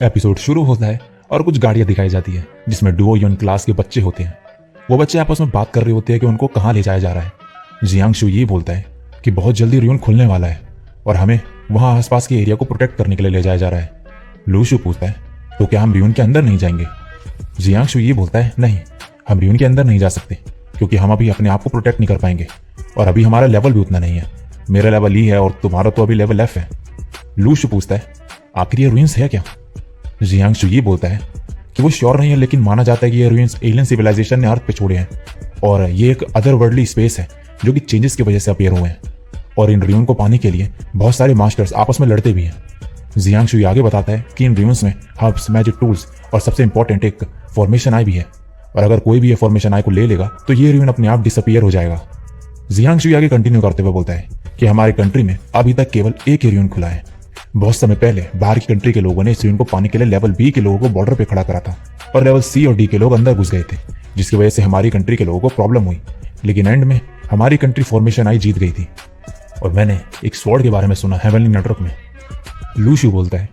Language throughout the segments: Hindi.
एपिसोड शुरू होता है और कुछ गाड़ियां दिखाई जाती है जिसमें डुओ यून क्लास के बच्चे होते हैं। वो बच्चे आपस में बात कर रहे होते हैं कि उनको कहाँ ले जाया जा रहा है। जियांगशु ये बोलता है कि बहुत जल्दी रियून खुलने वाला है और हमें वहां आसपास के एरिया को प्रोटेक्ट करने के लिए ले जाया जा रहा है। लूशु पूछता है तो क्या हम रियून के अंदर नहीं जाएंगे। जियांगशु ये बोलता है नहीं, हम रियून के अंदर नहीं जा सकते क्योंकि हम अभी अपने आप को प्रोटेक्ट नहीं कर पाएंगे और अभी हमारा लेवल भी उतना नहीं है। मेरा लेवल ई है और तुम्हारा तो अभी लेवल एफ है। लूशु पूछता है आखिर ये रूइंस है क्या। जियांगशु ये बोलता है कि वो श्योर नहीं है लेकिन माना जाता है कि ये रूइंस एलियन सिविलाइजेशन ने अर्थ पे छोड़े हैं और ये एक अदर वर्ल्डली स्पेस है जो कि चेंजेस की वजह से अपीयर हुए हैं और इन रियून को पाने के लिए बहुत सारे मास्टर्स आपस में लड़ते भी हैं। जियांगशु आगे बताता है कि इन रियून्स में हब्स, मैजिक टूल्स और सबसे इंपॉर्टेंट एक फॉर्मेशन आई भी है और अगर कोई भी ये फॉर्मेशन आई को ले लेगा तो ये रियून अपने आप डिसअपीयर हो जाएगा। जियांगशु आगे कंटिन्यू करते हुए बोलता है कि हमारी कंट्री में अभी तक केवल एक ही रियून खुला है। बहुत समय पहले बाहर की कंट्री के लोगों ने इस रियून को पाने के लिए लेवल बी के लोगों को बॉर्डर पे खड़ा करा था और लेवल सी और डी के लोग अंदर घुस गए थे, जिसकी वजह से हमारी कंट्री के लोगों को प्रॉब्लम हुई। लेकिन एंड में हमारी कंट्री फॉर्मेशन आई जीत गई थी और मैंने एक स्वॉर्ड के बारे में सुना हेवनली नेटवर्क में। लूशु बोलता है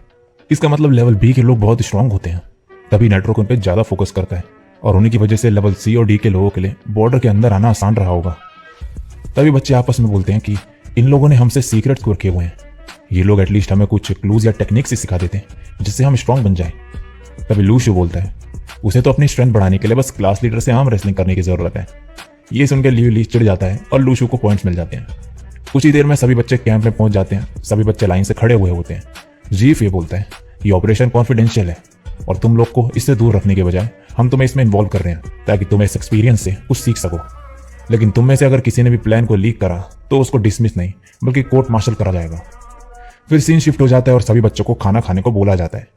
इसका मतलब लेवल बी के लोग बहुत स्ट्रांग होते हैं, तभी नेटवर्क उन पर ज्यादा फोकस करता है और उन्हीं की वजह से लेवल सी और डी के लोगों के लिए बॉर्डर के अंदर आना आसान रहा होगा। तभी बच्चे आपस में बोलते हैं कि इन लोगों ने हमसे सीक्रेट्स को रखे हुए हैं, ये लोग एटलीस्ट हमें कुछ क्लूज या टेक्निक्स ही सिखा देते हैं जिससे हम स्ट्रांग बन जाएं। तभी लूशु बोलता है उसे तो अपनी स्ट्रेंथ बढ़ाने के लिए बस क्लास लीडर से आर्म रेसलिंग करने की जरूरत है। ये सुनकर ली चिढ़ जाता है और लूशु को पॉइंट्स मिल जाते हैं। कुछ ही देर में सभी बच्चे कैंप में पहुंच जाते हैं। सभी बच्चे लाइन से खड़े हुए होते हैं। जीफ ये बोलता है ये ऑपरेशन कॉन्फिडेंशियल है और तुम लोग को इससे दूर रखने के बजाय हम तुम्हें इसमें इन्वॉल्व कर रहे हैं ताकि तुम इस एक्सपीरियंस से कुछ सीख सको। लेकिन तुम में से अगर किसी ने भी प्लान को लीक करा तो उसको डिसमिस नहीं बल्कि कोर्ट मार्शल करा जाएगा। फिर सीन शिफ्ट हो जाता है और सभी बच्चों को खाना खाने को बोला जाता है।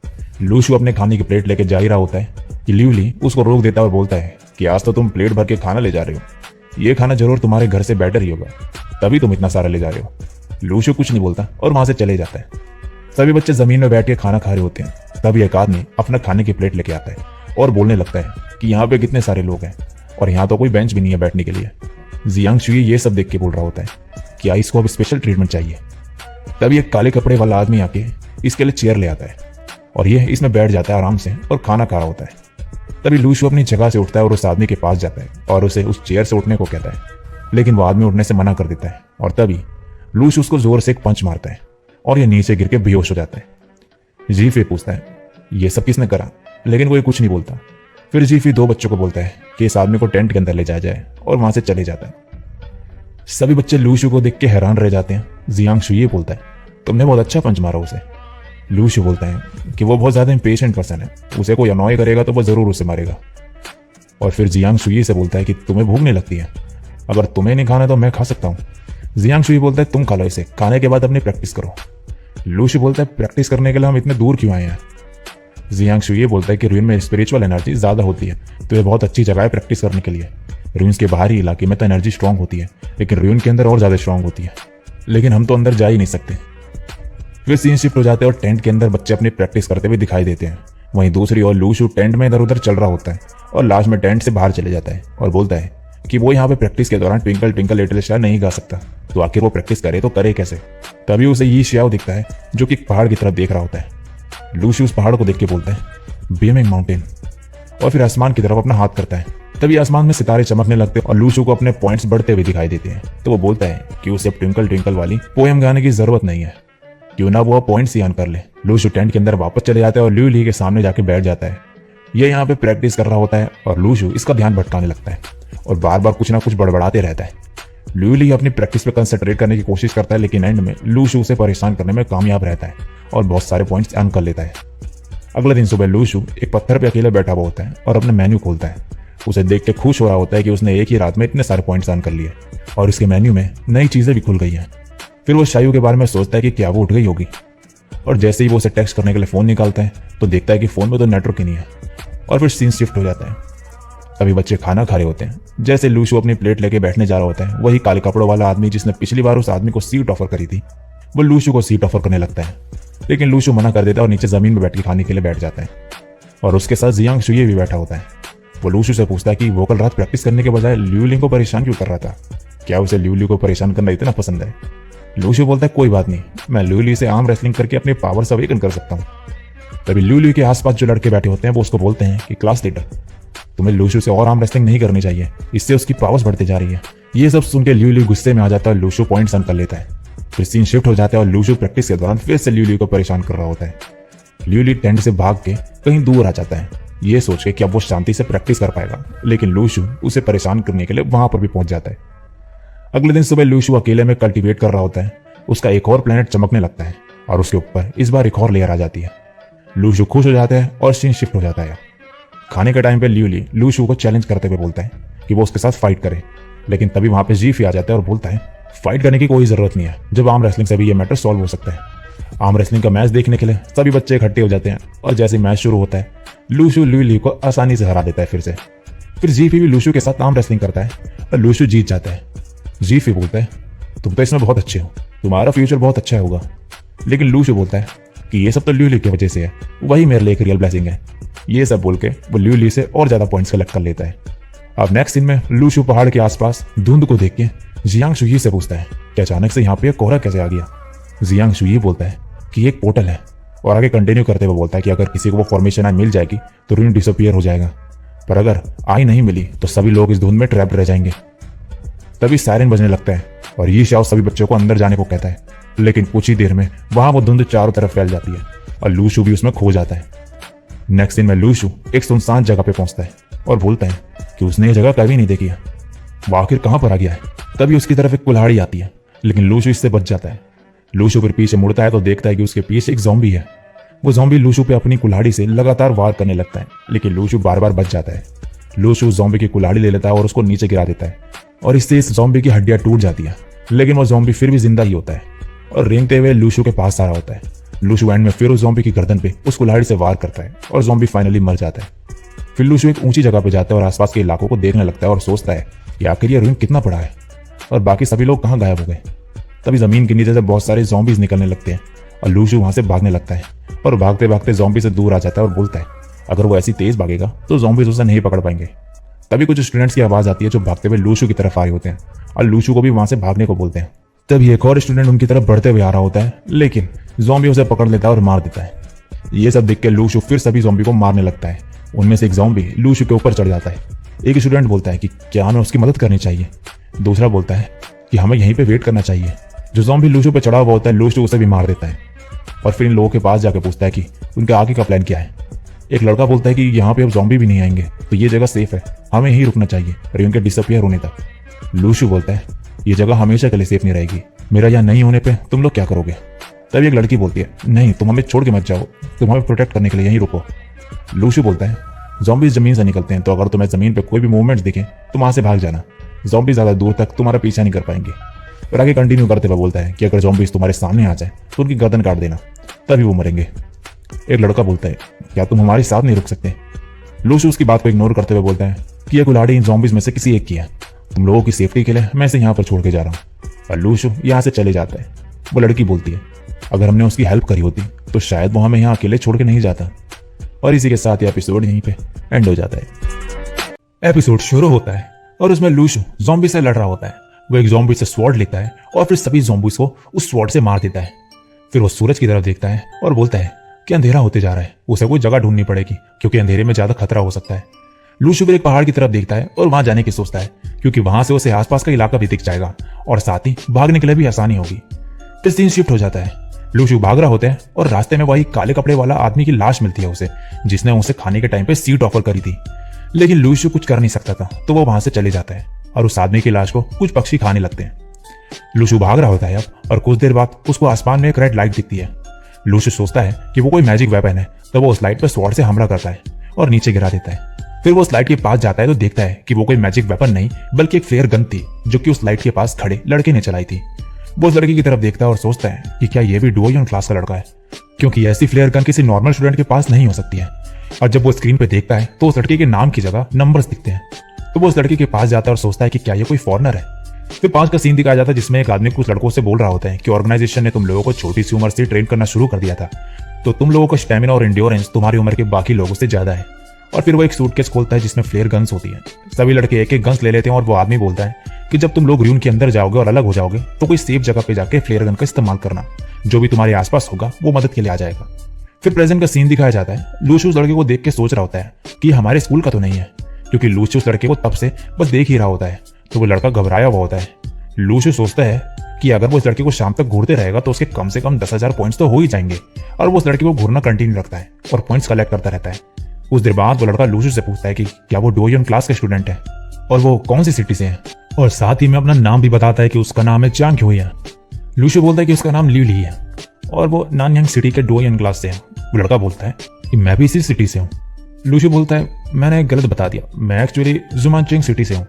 लूशु अपने खाने की प्लेट लेके जा ही रहा होता है कि ल्यूली उसको रोक देता है और बोलता है कि आज तो तुम प्लेट भर के खाना ले जा रहे हो, ये खाना जरूर तुम्हारे घर से बेटर ही होगा, तभी तुम इतना सारा ले जा रहे हो। लूशु कुछ नहीं बोलता और वहां से चले जाता है। सभी बच्चे जमीन में बैठ के खाना खा रहे होते हैं। तभी एक आदमी अपना खाने की प्लेट लेके आता है और बोलने लगता है कि यहाँ पे कितने सारे लोग हैं और यहाँ तो कोई बेंच भी नहीं है बैठने के लिए। जियांगशु ये सब देख के बोल रहा होता है कि इसको अब स्पेशल ट्रीटमेंट चाहिए। तभी एक काले कपड़े वाला आदमी आके इसके लिए चेयर ले आता है और ये इसमें बैठ जाता है आराम से और खाना खा रहा होता है। तभी लूशु अपनी जगह से उठता है और उस आदमी के पास जाता है और उसे उस चेयर से उठने को कहता है, लेकिन वो आदमी उठने से मना कर देता है और तभी लूशु उसको जोर से एक पंच मारता है और ये नीचे गिर के बेहोश हो जाता है। जीफी पूछता है ये सब किसने करा, लेकिन कोई कुछ नहीं बोलता। फिर जीफी दो बच्चों को बोलता है कि इस आदमी को टेंट के अंदर ले जाया जाए और वहां से चले जाता है। सभी बच्चे लूशु को देख के हैरान रह जाते हैं। जियांगशु ये बोलता है तुमने बहुत अच्छा पंच मारा उसे। लूशु बोलता है कि वो बहुत ज्यादा इम्पेशेंट पर्सन है, उसे कोई अनॉय करेगा तो वो जरूर उसे मारेगा। और फिर जियांगशु ये से बोलता है कि तुम्हें भूख नहीं लगती है, अगर तुम्हें नहीं खाना तो मैं खा सकता हूँ। जियांगशु ये बोलता है तुम खा लो इसे, खाने के बाद अपनी प्रैक्टिस करो। लूशु बोलता है प्रैक्टिस करने के लिए हम इतने दूर क्यों आए हैं। जियांगशु ये बोलता है कि रूइन में स्पिरिचुअल एनर्जी ज्यादा होती है तो ये बहुत अच्छी जगह है प्रैक्टिस करने के लिए। रूइंस के बाहरी इलाके में तो एनर्जी स्ट्रांग होती है लेकिन रूइन के अंदर और ज्यादा स्ट्रांग होती है, लेकिन हम तो अंदर जा ही नहीं सकते। फिर सीन शिफ्ट हो जाते हैं और टेंट के अंदर बच्चे अपनी प्रैक्टिस करते हुए दिखाई देते हैं। वहीं दूसरी ओर लूशु टेंट में इधर उधर चल रहा होता है और लास्ट में टेंट से बाहर चले जाता है और बोलता है कि वो यहाँ पे प्रैक्टिस के दौरान ट्विंकल ट्विंकल लिटिल स्टार नहीं गा सकता, तो आखिर वो प्रैक्टिस करे तो करे कैसे। तभी उसे यी शियाओ दिखता है जो कि पहाड़ की तरफ देख रहा होता है। लूशु उस पहाड़ को देख के बोलता है बीमिंग माउंटेन और फिर आसमान की तरफ अपना हाथ करता है। तभी आसमान में सितारे चमकने लगते हैं और लूशु को अपने पॉइंट्स बढ़ते हुए दिखाई देते हैं। तो वो बोलता है कि उसे अब ट्विंकल ट्विंकल वाली पोएम गाने की जरूरत नहीं है, क्यों ना वो पॉइंट्स ही अर्न कर ले। लूशु टेंट के अंदर वापस चले जाता है और ल्यूली के सामने जाके बैठ जाता है। ये यहाँ पे प्रैक्टिस कर रहा होता है और लूशु इसका ध्यान भटकाने लगता है और बार बार कुछ ना कुछ बड़बड़ाते रहता है। ल्यूली अपनी प्रैक्टिस पे कंसंट्रेट करने की कोशिश करता है लेकिन एंड में लूशु उसे परेशान करने में कामयाब रहता है और बहुत सारे पॉइंट्स अर्न कर लेता है। अगले दिन सुबह लूशु एक पत्थर पे अकेले बैठा हुआ होता है और अपने मेन्यू खोलता है। उसे देख के खुश हो रहा होता है कि उसने एक ही रात में इतने सारे पॉइंट्स अर्न कर लिए और इसके मेन्यू में नई चीजें भी खुल गई हैं। फिर वो शायू के बारे में सोचता है कि क्या वो उठ गई होगी और जैसे ही वो उसे टेक्स्ट करने के लिए फोन निकालता है तो देखता है कि फोन में तो नेटवर्क ही नहीं है और फिर सीन शिफ्ट हो जाता है। सभी बच्चे खाना खा रहे होते हैं। जैसे लूशु अपनी प्लेट लेके बैठने जा रहा होता है, वही काले कपड़ों वाला आदमी जिसने पिछली बार उस आदमी को सीट ऑफर करी थी वो लूशु को सीट ऑफर करने लगता है, लेकिन लूशु मना कर देता है और नीचे जमीन में बैठ के खाने के लिए बैठ जाता है और उसके साथ जियांगशु भी बैठा होता है। वो लूशु से पूछता है कि वो कल रात प्रैक्टिस करने के बजाय ल्यूली को परेशान क्यों कर रहा था, क्या उसे ल्यूली को परेशान करना इतना पसंद है। लूशु बोलता है कोई बात नहीं, मैं ल्यूली से आर्म रेसलिंग करके अपनी पावर से अवेकन कर सकता हूँ। तभी लूलू के आसपास जो लड़के बैठे होते हैं वो उसको बोलते हैं कि क्लास लीडर, तुम्हें लूशु से और आर्म रेसलिंग नहीं करनी चाहिए, इससे उसकी पावर्स बढ़ती जा रही है। ये सब सुन के लूलू गुस्से में आ जाता है और लूशु पॉइंट्स अर्न कर लेता है। फिर सीन शिफ्ट हो जाता है और लूशु प्रैक्टिस के दौरान फिर से लूलू को परेशान कर रहा होता है। लूलू टेंट से भाग के कहीं दूर आ जाता है, ये सोच के कि अब वो शांति से प्रैक्टिस कर पाएगा, लेकिन लूशु उसे परेशान करने के लिए वहां पर भी पहुंच जाता है। अगले दिन सुबह लूशु अकेले में कल्टीवेट कर रहा होता है। उसका एक और प्लेनेट चमकने लगता है और उसके ऊपर इस बार एक और लेयर आ जाती है। लूशु खुश हो जाता है और सीन शिफ्ट हो जाता है। खाने के टाइम पे ल्यूली लूशु को चैलेंज करते हुए बोलता है कि वो उसके साथ फाइट करे, लेकिन तभी वहां पे जीफी आ जाता है और बोलता है फाइट करने की कोई जरूरत नहीं है, जब आर्म रेसलिंग से भी ये मैटर सॉल्व हो सकता है। आर्म रेसलिंग का मैच देखने के लिए सभी बच्चे इकट्ठे हो जाते हैं और जैसे मैच शुरू होता है लूशु ल्यूली को आसानी से हरा देता है फिर जीफी भी लूशु के साथ आर्म रेसलिंग करता है और लूशु जीत जाता है। जीफी बोलता है तुम तो इसमें बहुत अच्छे हो, तुम्हारा फ्यूचर बहुत अच्छा होगा, लेकिन लूशु बोलता है कि ये सब तो ल्यूली की वजह से है, वही मेरे लिए एक रियल ब्लेसिंग है। ये सब बोल के वो ल्यूली से और ज्यादा पॉइंट्स कलेक्ट कर लेता है। अब नेक्स्ट सीन में लूशु पहाड़ के आसपास धुंध को देख के जियांग शुई से पूछता है कि अचानक से यहाँ पे कोहरा कैसे आ गया। जियांग शुई बोलता है कि एक पोर्टल है और आगे कंटिन्यू करते हुए बोलता है कि अगर किसी को वो फॉर्मेशन आई मिल जाएगी तो रूइन डिसअपीयर हो जाएगा, पर अगर आई नहीं मिली तो सभी लोग इस धुंध में ट्रैप्ड रह जाएंगे। तभी सायरन बजने लगता है और ये शाओ सभी बच्चों को अंदर जाने को कहता है, लेकिन कुछ ही देर में वहां वो धुंध चारों तरफ फैल जाती है और लूशु भी उसमें खो जाता है। नेक्स्ट दिन में लूशु एक सुनसान जगह पे पहुंचता है और बोलता है कि उसने ये जगह कभी नहीं देखी है, वो आखिर कहां पर आ गया है। तभी उसकी तरफ एक कुल्हाड़ी आती है, लेकिन लूशु इससे बच जाता है। लूशु फिर पीछे मुड़ता है तो देखता है कि उसके पीछे एक ज़ॉम्बी है। वो ज़ॉम्बी लूशु पे अपनी कुल्हाड़ी से लगातार वार करने लगता है, लेकिन लूशु बार बार बच जाता है। लूशु ज़ॉम्बी की कुल्हाड़ी ले लेता है और उसको नीचे गिरा देता है और इससे इस ज़ॉम्बी की हड्डियां टूट जाती है, लेकिन वो ज़ॉम्बी फिर भी जिंदा ही होता है और रेंगते हुए लूशु के पास आ रहा होता है। लूशु एंड में फिर उस ज़ॉम्बी की गर्दन पे उस कुल्हाड़ी से वार करता है और ज़ॉम्बी फाइनली मर जाता है। फिर लूशु एक ऊंची जगह पे जाता है और आसपास के इलाकों को देखने लगता है और सोचता है कि आखिर ये रूइन कितना बड़ा है और बाकी सभी लोग कहाँ गायब हो गए। तभी जमीन के नीचे से बहुत सारे ज़ॉम्बीज निकलने लगते हैं और लूशु वहां से भागने लगता है और भागते भागते ज़ॉम्बी से दूर आ जाता है और बोलता है अगर वो ऐसी तेज भागेगा तो ज़ॉम्बीज उसे नहीं पकड़ पाएंगे। तभी कुछ स्टूडेंट्स की आवाज आती है जो भागते हुए लूशु की तरफ आए होते हैं और लूशु को भी वहां से भागने को बोलते हैं। तभी एक और स्टूडेंट उनकी तरफ बढ़ते हुए आ रहा होता है, लेकिन ज़ॉम्बी उसे पकड़ लेता है और मार देता है। ये सब देख के लूशु फिर सभी ज़ॉम्बी को मारने लगता है। उनमें से एक ज़ॉम्बी लूशु के ऊपर चढ़ जाता है। एक स्टूडेंट बोलता है कि क्या हमें उसकी मदद करनी चाहिए। दूसरा बोलता है कि हमें यहीं पे वेट करना चाहिए। जो ज़ॉम्बी लूशु पे चढ़ा हुआ होता है लूशु उसे भी मार देता है और फिर इन लोगों के पास जाकर पूछता है कि उनके आगे का प्लान क्या है। एक लड़का बोलता है कि यहाँ पे अब ज़ॉम्बी भी नहीं आएंगे तो ये जगह सेफ है, हमें यहीं रुकना चाहिए रियन के डिसअपियर होने तक। लूशु बोलता है ये जगह हमेशा के लिए सेफ नहीं रहेगी, मेरा यहाँ नहीं होने पे तुम लोग क्या करोगे। तभी एक लड़की बोलती है नहीं, तुम हमें छोड़ के मत जाओ, तुम हमें प्रोटेक्ट करने के लिए यहीं रुको। लूशु बोलता है ज़ॉम्बीज जमीन से निकलते हैं तो अगर तुम्हें जमीन पे कोई भी मूवमेंट्स दिखे तो वहां से भाग जाना, ज़ॉम्बी ज्यादा दूर तक तुम्हारा पीछा नहीं कर पाएंगे। और आगे कंटिन्यू करते हुए बोलता है कि अगर ज़ॉम्बीज तुम्हारे सामने आ जाए तो उनकी गर्दन काट देना, तभी वो मरेंगे। एक लड़का बोलता है क्या तुम हमारे साथ नहीं रुक सकते। लूशु उसकी बात को इग्नोर करते हुए बोलता है कि यह कुल्हाड़ी इन ज़ॉम्बीज में से किसी एक की है, तुम लोगों की सेफ्टी के लिए मैं इसे यहाँ पर छोड़ के जा रहा हूँ। और लूशु यहाँ से चले जाता है। वो लड़की बोलती है अगर हमने उसकी हेल्प करी होती तो शायद वो हमें यहाँ अकेले छोड़ के नहीं जाता। और इसी के साथ ये एपिसोड यहीं पे एंड हो जाता है। एपिसोड शुरू होता है और उसमें लूशु ज़ॉम्बी से लड़ रहा होता है। वो एक ज़ॉम्बी से स्वॉर्ड लेता है और फिर सभी ज़ॉम्बीज को उस स्वॉर्ड से मार देता है। फिर वो सूरज की तरफ देखता है और बोलता है कि अंधेरा होते जा रहा है, उसे कोई जगह ढूंढनी पड़ेगी क्योंकि अंधेरे में ज्यादा खतरा हो सकता है। लूशु फिर एक पहाड़ की तरफ देखता है और वहां जाने की सोचता है क्योंकि वहां से उसे आसपास का इलाका भी दिख जाएगा और साथ ही भागने के लिए भी आसानी होगी। फिर सीन शिफ्ट हो जाता है। लूशु भाग रहा होता है और रास्ते में वही काले कपड़े वाला आदमी की लाश मिलती है उसे, जिसने उसे खाने के टाइम पे सीट ऑफर करी थी। लेकिन लूशु कुछ कर नहीं सकता था तो वो वहां से चले जाता है और उस आदमी की लाश को कुछ पक्षी खाने लगते हैं। लूशु भाग रहा होता है अब और कुछ देर बाद उसको आसमान में एक रेड लाइट दिखती है। लूशु सोचता है कि वो कोई मैजिक वेपन है तो वो उस लाइट पर स्वॉर्ड से हमला करता है और नीचे गिरा देता है। फिर वो उस लाइट के पास जाता है तो देखता है कि वो कोई मैजिक वेपन नहीं बल्कि एक फ्लेयर गन थी जो कि उस लाइट के पास खड़े लड़के ने चलाई थी। वो उस लड़की की तरफ देखता है और सोचता है कि क्या ये भी डुओयन क्लास का लड़का है, क्योंकि ऐसी फ्लेयर गन किसी नॉर्मल स्टूडेंट के पास नहीं हो सकती है। और जब वो स्क्रीन पे देखता है तो उस लड़के के नाम की जगह नंबर्स दिखते हैं। तो वो उस लड़के के पास जाता है और सोचता है कि क्या ये कोई फॉरेनर है। फिर 5 का सीन दिखाया जाता है जिसमें एक आदमी कुछ लड़कों से बोल रहा होता है कि ऑर्गेनाइजेशन ने तुम लोगों को छोटी सी उम्र से ट्रेन करना शुरू कर दिया था, तो तुम लोगों का स्टैमिना और एंड्योरेंस तुम्हारी उम्र के बाकी लोगों से ज्यादा है। और फिर वो एक सूटकेस खोलता है जिसमें फ्लेयर गन्स होती है। सभी लड़के एक एक गन्स ले लेते हैं और वो आदमी बोलता है कि जब तुम लोग र्यून के अंदर जाओगे और अलग हो जाओगे तो कोई सेफ जगह पे जाके फ्लेयर गन का इस्तेमाल करना, जो भी तुम्हारे आसपास होगा वो मदद के लिए आ जाएगा। फिर प्रेजेंट का सीन दिखाया जाता है। लूशु उस लड़के को देख के सोच रहा होता है कि ये हमारे स्कूल का तो नहीं है, क्योंकि लूशु उस लड़के को तब से बस देख ही रहा होता है। तो वो लड़का घबराया हुआ होता है। लूशु सोचता है कि अगर वो इस लड़के को शाम तक घूरते रहेगा तो उसके कम से कम 10,000 पॉइंट्स तो हो ही जाएंगे, और वो उस लड़के को घूरना कंटिन्यू रखता है और पॉइंट्स कलेक्ट करता रहता है। कुछ देर बाद वो लड़का लूशु से पूछता है कि क्या वो डुओ युन क्लास के स्टूडेंट है और वो कौन सी सिटी से है, और साथ ही में अपना नाम भी बताता है कि उसका नाम है चांग ह्यूई है। लूशु बोलता है कि उसका नाम लिu ली है और वो नानयांग सिटी के डुओ युन क्लास से है। वो लड़का बोलता है कि मैं भी इसी सिटी से हूँ। लूशु बोलता है मैंने गलत बता दिया, मैं एक्चुअली जुमानचिंग सिटी से हूँ।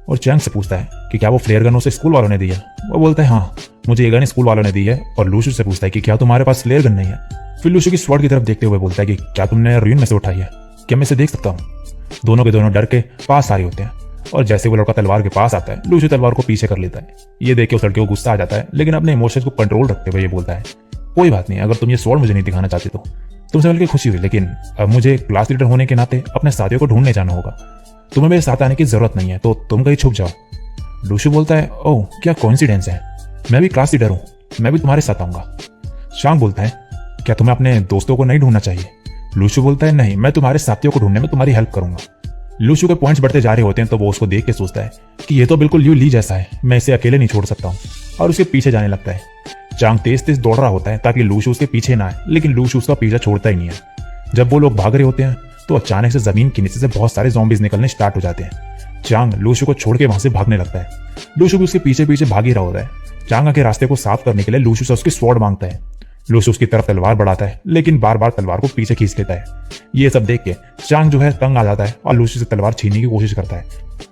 और चैंग से पूछता है कि क्या वो फ्लेयर गन उसे स्कूल वालों ने दी है। वो बोलता है हाँ, मुझे ये गन स्कूल वालों ने दी है। और लूशु से पूछता है कि क्या तुम्हारे पास फ्लेयर गन नहीं है। फिर लूशु की स्वॉर्ड की तरफ देखते हुए बोलता है कि क्या तुमने रुइन में से उठाई है, क्या मैं इसे देख सकता हूँ। दोनों के दोनों डर के पास आ रहे होते हैं, और जैसे वो लड़का तलवार के पास आता है लूशु तलवार को पीछे कर लेता है। ये देख के उस लड़के को गुस्सा आ जाता है, लेकिन अपने इमोशंस को कंट्रोल रखते हुए ये बोलता है कोई बात नहीं, अगर तुम ये स्वॉर्ड मुझे नहीं दिखाना चाहते तो तुमसे मिलकर खुशी हुई, लेकिन अब मुझे क्लास लीडर होने के नाते अपने साथियों को ढूंढने जाना होगा। तुम्हें मेरे साथ आने की जरूरत नहीं है, तो तुम कहीं छुप जाओ। लूशु बोलता है ओह क्या कोइंसिडेंस है, मैं भी क्लास लीडर हूँ, मैं भी तुम्हारे साथ आऊंगा। चांग बोलता है क्या तुम्हें अपने दोस्तों को नहीं ढूंढना चाहिए। लूशु बोलता है नहीं, मैं तुम्हारे साथियों को ढूंढने में तुम्हारी हेल्प करूंगा। लूशु के पॉइंट्स बढ़ते जा रहे होते हैं तो वो उसको देख के सोचता है कि ये तो बिल्कुल लिu ली जैसा है, मैं इसे अकेले नहीं छोड़ सकता हूँ, और उसके पीछे जाने लगता है। चांग तेज तेज दौड़ रहा होता है ताकि लूशु उसके पीछे ना आए, लेकिन लूशु उसका पीछा छोड़ता ही नहीं है। जब वो लोग भाग रहे होते हैं तो अचानक से जमीन के नीचे से बहुत सारे ज़ॉम्बीज निकलने स्टार्ट हो जाते हैं। चांग लूशु को छोड़ के वहां से भागने लगता है। लूशु भी उसके पीछे पीछे भाग ही रहा होता है। चांग के रास्ते को साफ करने के लिए लूशु से उसकी स्वॉर्ड मांगता है। लूशु उसकी तरफ तलवार बढ़ाता है, लेकिन बार बार तलवार को पीछे खींच लेता है। ये सब देख के चांग जो है तंग आ जाता है और लूशु से तलवार छीनने की कोशिश करता है,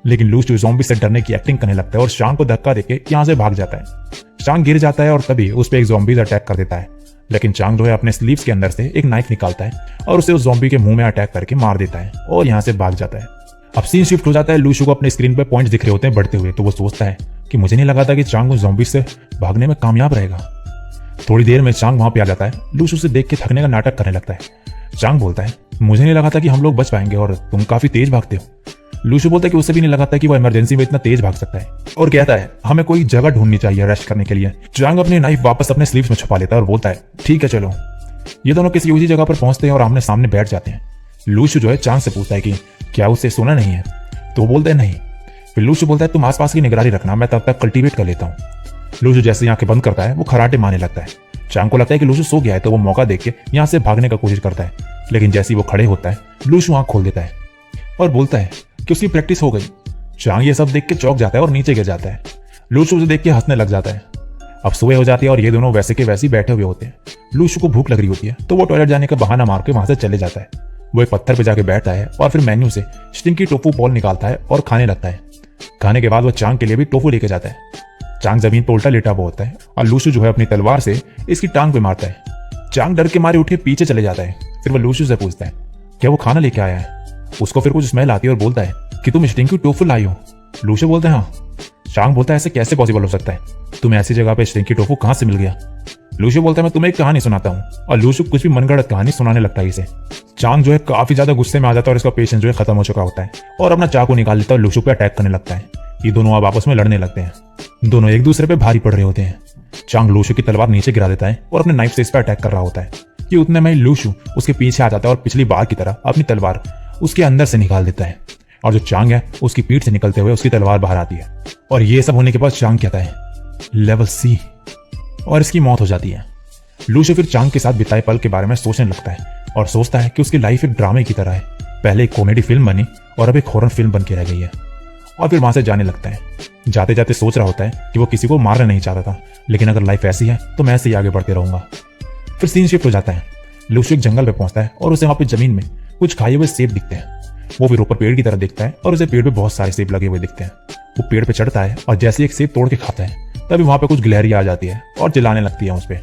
लेकिन लूशु ज़ॉम्बी से डरने की एक्टिंग करने लगता है और चांग को धक्का देके यहाँ से भाग जाता है। चांग गिर जाता है और तभी उस पर एक ज़ॉम्बीज अटैक कर देता है, लेकिन चांग जो है अपने स्लीव्स के अंदर से एक नाइफ निकालता है और उसे उस ज़ॉम्बी के मुंह में अटैक करके मार देता है और यहाँ से भाग जाता है। अब सीन शिफ्ट हो जाता है। लूशु को अपने स्क्रीन पर पॉइंट्स दिख रहे होते हैं बढ़ते हुए, तो वो सोचता है कि मुझे नहीं लगा था कि चांग उस ज़ॉम्बी से भागने में कामयाब रहेगा। थोड़ी देर में चांग वहां पे आ जाता है। लूशु से देख के थकने का नाटक करने लगता है। चांग बोलता है मुझे नहीं लगा था कि हम लोग बच पाएंगे और तुम काफी तेज भागते हो। लूशु बोलता है कि उसे भी नहीं लगा था कि वो इमरजेंसी में इतना तेज भाग सकता है, और कहता है हमें कोई जगह ढूंढनी चाहिए रेस्ट करने के लिए। चांग अपनी नाइफ वापस अपने स्लीव्स में छुपा लेता है और बोलता है ठीक है चलो। ये दोनों किसी ऊंची जगह पर पहुंचते हैं और आमने सामने बैठ जाते हैं। लूशु जो है चांग से पूछता है कि क्या उसे सोना नहीं है, तो वो बोलता है नहीं। फिर लूशु बोलता है तुम आसपास की निगरानी रखना, मैं तब तक कल्टीवेट कर लेता हूँ। लूशु जैसे आंखें बंद करता है वो खराटे मारने लगता है। चांग को लगता है कि लूशु सो गया है, तो वो मौका देख के यहाँ से भागने का कोशिश करता है, लेकिन जैसे ही वो खड़े होता है लूशु आंख खोल देता है और बोलता है कि उसकी प्रैक्टिस हो गई। चांग ये सब देख के चौंक जाता है और नीचे गिर जाता है। लूशु उसे देख के हंसने लग जाता है। अब सुबह हो जाती है और ये दोनों वैसे के वैसे ही बैठे हुए होते हैं। लूशु को भूख लग रही होती है, तो वो टॉयलेट जाने का बहाना मार के वहां से चले जाता है। वो एक पत्थर पे जाके बैठता है और फिर मेन्यू से स्टिंकी टोफू बॉल निकालता है और खाने लगता है। खाने के बाद वो चांग के लिए भी टोफू लेके जाता है। चांग जमीन पर उल्टा लेटा हुआ होता है और लूशु जो है अपनी तलवार से इसकी टांग पे मारता है। चांग डर के मारे उठे पीछे चले जाता है। फिर वो लूशु से पूछता है क्या वो खाना लेके आया है। उसको फिर कुछ स्मेल आती है और बोलता है कि तुम स्टिंकी टोफू लाई हो। लूशु बोलता है हाँ। चांग बोलता है ऐसे कैसे पॉसिबल हो सकता है, तुम्हें ऐसी जगह पे स्टिंकी टोफू कहाँ से मिल गया। लूशु बोलता है मैं तुम्हें एक कहानी सुनाता हूँ, और लूशु कुछ भी मनगढ़ंत कहानी सुनाने लगता है इसे। चांग जो है काफी ज्यादा गुस्से में आ जाता है और इसका पेशेंस जो है खत्म हो चुका होता है और अपना चाकू निकाल लेता है और लूशु पे अटैक करने लगता है। ये दोनों अब आपस में लड़ने लगते हैं। दोनों एक दूसरे पे भारी पड़ रहे होते हैं। चांग लूशु की तलवार नीचे गिरा देता है और अपने नाइफ से इस पर अटैक कर रहा होता है कि उतने में लूशु उसके पीछे आ जाता है और पिछली बार की तरह अपनी तलवार उसके अंदर से निकाल देता है, और जो चांग है उसकी पीठ से निकलते हुए उसकी तलवार बाहर आती है। और ये सब होने के बाद चांग कहता है लेवल C, और इसकी मौत हो जाती है। लूशु फिर चांग के साथ बिताए पल के बारे में सोचने लगता है और सोचता है कि उसकी लाइफ एक ड्रामे की तरह है। पहले एक कॉमेडी फिल्म बनी और अब एक हॉरर फिल्म बन के रह गई है। और फिर वहां से जाने लगता है। जाते जाते सोच रहा होता है कि वो किसी को मारना नहीं चाहता था, लेकिन अगर लाइफ ऐसी है तो मैं ऐसे ही आगे बढ़ते रहूंगा। फिर सीन शिफ्ट हो जाता है। लूशु एक जंगल पे पहुंचता है और उसे वहां पे जमीन में कुछ खाए हुए सेब दिखते हैं। वो फिर ऊपर पेड़ की तरफ देखता है और उसे पेड़ पे बहुत सारे सेब लगे हुए दिखते हैं। वो पेड़ पे चढ़ता है और जैसे एक सेब तोड़ के खाता है तभी वहां पे कुछ गिलहरी आ जाती है और चिल्लाने लगती है उस पे।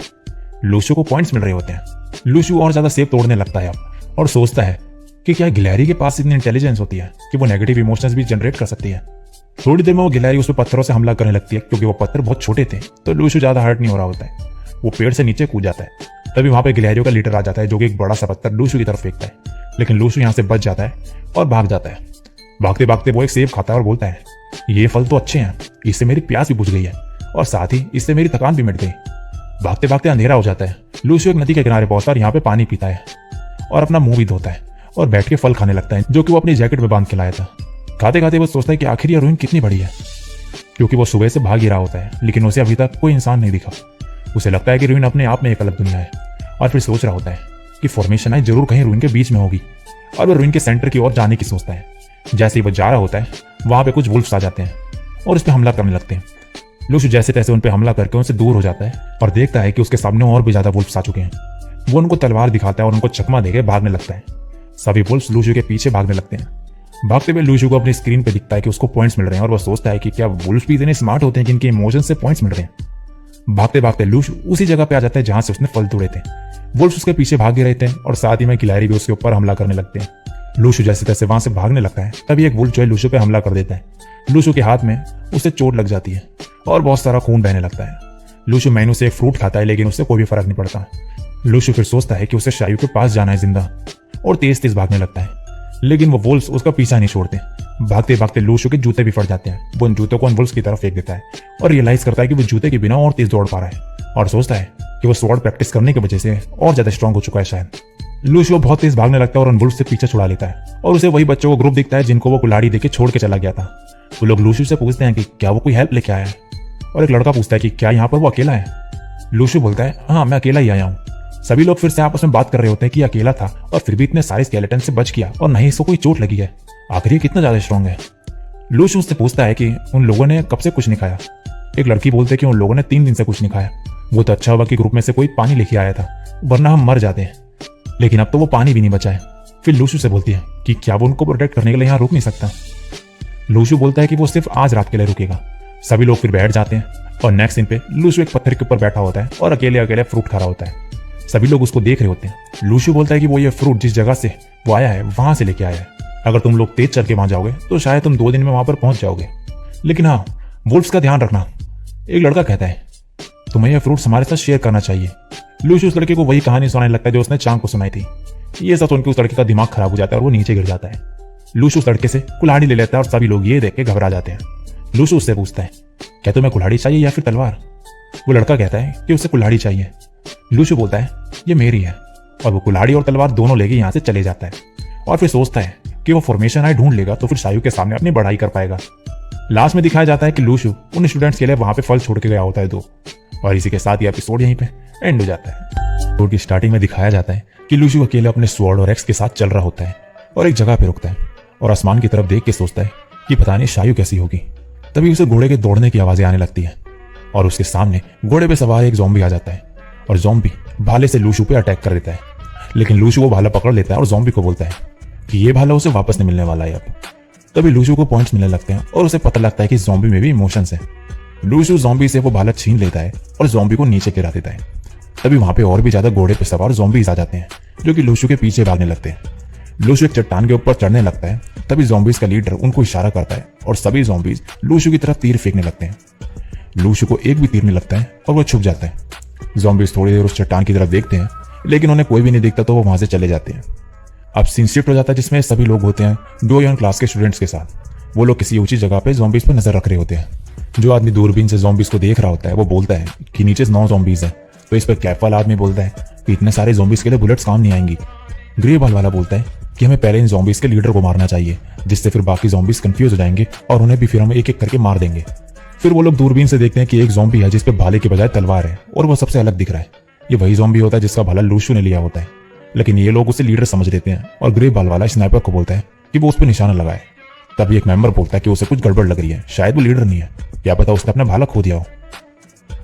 लूशु को पॉइंट्स मिल रहे होते हैं। लूशु और ज्यादा सेब तोड़ने लगता है अब और सोचता है कि क्या गिलहरी के पास इतनी इंटेलिजेंस होती है कि वो नेगेटिव इमोशंस भी जनरेट कर सकती है। थोड़ी देर में वो गिलहरी उस पर पत्थरों से हमला करने लगती है, क्योंकि वो पत्थर बहुत छोटे थे तो लूशु ज्यादा हर्ट नहीं हो रहा होता है। वो पेड़ से नीचे कूद जाता है। तभी वहां पे गिलहरियों का लीडर आ जाता है जो कि एक बड़ा सा पत्थर लूशु की तरफ फेंकता है, लेकिन लूशु यहाँ से बच जाता है और भाग जाता है। भागते भागते वो एक सेब खाता है और बोलता है ये फल तो अच्छे हैं, इससे मेरी प्यास भी बुझ गई है और साथ ही इससे मेरी थकान भी मिट गई। भागते भागते अंधेरा हो जाता है, लूशु एक नदी के किनारे पहुंचता और यहाँ पे पानी पीता है और अपना मुंह भी धोता है और बैठ के फल खाने लगता है जो कि वो अपनी जैकेट में बांध के लाया था। खाते खाते वो सोचता है कि आखिर ये रूइन कितनी बड़ी है, क्योंकि वो सुबह से भाग ही रहा होता है लेकिन उसे अभी तक कोई इंसान नहीं दिखा। उसे लगता है कि रूइन अपने आप में एक अलग दुनिया है और फिर सोच रहा होता है कि फॉर्मेशन आई जरूर कहीं रूइन के बीच में होगी और वो रूइन के सेंटर की ओर जाने की सोचता है। जैसे ही वो जा रहा होता है वहां पे कुछ वुल्फ्स आ जाते हैं और उस पर हमला करने लगते हैं। लूशु जैसे तैसे उन पर हमला करके उनसे दूर हो जाता है और देखता है कि उसके सामने और भी ज्यादा वुल्फ्स आ चुके हैं। वो उनको तलवार दिखाता है और उनको चकमा देके भागने लगता है। सभी वुल्फ्स लूशु के पीछे भागने लगते हैं। भागते हुए लूशु को अपनी स्क्रीन पे दिखता है कि उसको पॉइंट्स मिल रहे हैं और वो सोचता है कि क्या वुल्फ्स भी इतने स्मार्ट होते हैं जिनके इमोशन से पॉइंट्स मिल रहे हैं। भागते भागते लूशु उसी जगह पे आ जाता है जहां से उसने फल तोड़े थे। वुल्फ्स उसके पीछे भागे रहते हैं और साथ ही में गिलहरी भी उसके ऊपर हमला करने लगते हैं। लूशु जैसे तैसे वहां से भागने लगता है तभी एक वुल्फ जो है लूशु पे हमला कर देता है। लूशु के हाथ में उसे चोट लग जाती है और बहुत सारा खून बहने लगता है। लूशु मेनू से एक फ्रूट खाता है लेकिन उससे कोई भी फर्क नहीं पड़ता। लूशु फिर सोचता है कि उसे शायू के पास जाना है जिंदा और तेज तेज भागने लगता है लेकिन वो वुल्फ्स उसका पीछा नहीं छोड़ते। भागते भागते लूशु के जूते भी फट जाते हैं। वो उन जूतों को उन वुल्फ्स की तरफ फेंक देता है और रियलाइज करता है कि वो जूते के बिना और तेज दौड़ पा रहा है और सोचता है कि वो स्वॉर्ड प्रैक्टिस करने की वजह से और ज्यादा स्ट्रांग हो चुका है शायद। लूशु बहुत तेज भागने लगता है और उन वुल्फ्स से पीछे छुड़ा लेता है और उसे वही बच्चों को ग्रुप दिखता है जिनको वो कुल्हाड़ी देके छोड़ के चला गया था। वो लोग लूशु से पूछते हैं कि क्या वो कोई हेल्प लेके आया है और एक लड़का पूछता है कि क्या यहाँ पर वो अकेला है। लूशु बोलता है हाँ मैं अकेला ही आया हूँ। सभी लोग फिर से आपस में बात कर रहे होते हैं कि अकेला था और फिर भी इतने सारे स्केलेटन से बच गया और नहीं इसको कोई चोट लगी है, आखिर ये कितना ज्यादा स्ट्रांग है। लूशु उससे पूछता है कि उन लोगों ने कब से कुछ नहीं खाया। एक लड़की बोलते है कि उन लोगों ने 3 दिन से कुछ नहीं खाया। वो तो अच्छा हुआ कि ग्रुप में से कोई पानी लेके आया था वरना हम मर जाते हैं, लेकिन अब तो वो पानी भी नहीं बचा है। फिर लूशु से बोलती है कि क्या वो उनको प्रोटेक्ट करने के लिए यहाँ रुक नहीं सकता। लूशु बोलता है कि वो सिर्फ आज रात के लिए रुकेगा। सभी लोग फिर बैठ जाते हैं और नेक्स्ट दिन पे लूशु एक पत्थर के ऊपर बैठा होता है और अकेले अकेले फ्रूट खा रहा होता है। सभी लोग उसको देख रहे होते हैं। लूशु बोलता है कि वो ये फ्रूट जिस जगह से वो आया है वहां से लेके आया है। अगर तुम लोग तेज चल के वहां जाओगे तो शायद तुम 2 दिन में वहां पर पहुंच जाओगे, लेकिन हाँ वुल्फ्स का ध्यान रखना। एक लड़का कहता है तुम्हें यह फ्रूट्स हमारे साथ शेयर करना चाहिए। लूशु उस लड़के को वही कहानी सुनाने लगता है जो उसने चांग को सुनाई थी। ये सब सुनकर उस लड़के का दिमाग खराब हो जाता है और वो नीचे गिर जाता है। लूशु उस लड़के से कुल्हाड़ी ले लेता है और सभी लोग ये देख के घबरा जाते हैं। लूशु उससे पूछता है क्या तुम्हें कुल्हाड़ी चाहिए या फिर तलवार। वो लड़का कहता है कि उसे कुल्हाड़ी चाहिए। लूशु बोलता है ये मेरी है और वो कुल्हाड़ी और तलवार दोनों लेके यहाँ से चले जाता है और फिर सोचता है कि वो फॉर्मेशन आई ढूंढ लेगा तो फिर शायू के सामने अपनी बढ़ाई कर पाएगा। लास्ट में दिखाया जाता है कि लूशु उन स्टूडेंट्स के लिए वहां पे फल छोड़ के गया होता है 2, और इसी के साथ ये एपिसोड यहीं पे एंड हो जाता है। एपिसोड की स्टार्टिंग में दिखाया जाता है कि लूशु अकेले अपने स्वॉर्ड और एक्स के साथ चल रहा होता है और एक जगह पे रुकता है और आसमान की तरफ देख के सोचता है कि पता नहीं शायू कैसी होगी। तभी उसे घोड़े के दौड़ने की आवाजें आने लगती है और उसके सामने घोड़े पे सवार एक ज़ॉम्बी आ जाता है और ज़ॉम्बी भाले से लूशु पे अटैक कर देता है, लेकिन लूशु वो भाला पकड़ लेता है और ज़ॉम्बी को बोलता है कि ये भाला उसे वापस नहीं मिलने वाला है अब। तभी लूशु को पॉइंट्स मिलने लगते हैं और उसे पता लगता है कि ज़ॉम्बी में भी इमोशंस है। लूशु ज़ॉम्बी से वो भाला छीन लेता है और ज़ॉम्बी को नीचे गिरा देता है। तभी वहां पे और भी ज्यादा घोड़े पे सवार ज़ॉम्बीज आ जाते हैं जो कि लूशु के पीछे भागने लगते हैं। लूशु एक चट्टान के ऊपर चढ़ने लगता है। तभी ज़ॉम्बीज का लीडर उनको इशारा करता है और सभी ज़ॉम्बीज लूशु की तरफ तीर फेंकने लगते हैं। लूशु को एक भी तीर नहीं लगता है और वो छुप जाता है। ज़ॉम्बीज थोड़ी देर उस चट्टान की तरफ देखते हैं लेकिन उन्हें कोई भी नहीं दिखता तो वो वहां से चले जाते हैं। अब सीन शिफ्ट हो जाता है जिसमें सभी लोग होते हैं डुओ युन क्लास के स्टूडेंट्स के साथ। वो लोग किसी ऊंची जगह पे ज़ॉम्बीज पर नजर रख रहे होते हैं। जो आदमी दूरबीन से ज़ॉम्बीज को देख रहा होता है वो बोलता है कि नीचे 9 ज़ॉम्बीज है। तो इस पर कैप वाला आदमी बोलता है कि इतने सारे ज़ॉम्बीज के लिए बुलेट्स काम नहीं आएंगी। ग्रे बाल वाला बोलता है कि हमें पहले इन ज़ॉम्बीज के लीडर को मारना चाहिए जिससे फिर बाकी ज़ॉम्बीज कंफ्यूज हो जाएंगे और उन्हें भी फिर हम एक एक करके मार देंगे। फिर वो लोग दूरबीन से देखते हैं कि एक ज़ॉम्बी है जिसपे भाले के बजाय तलवार है और वो सबसे अलग दिख रहा है। ये वही ज़ॉम्बी होता है जिसका भाला लूशु ने लिया होता है, लेकिन ये लोग उसे लीडर समझ लेते हैं और ग्रे बाल वाला स्नाइपर को बोलता है कि वो उस पर निशाना लगाए। तभी एक मेंबर बोलता है कि उसे कुछ गड़बड़ लग रही है, शायद वो लीडर नहीं है, क्या पता उसने अपना भाला खो दिया हो।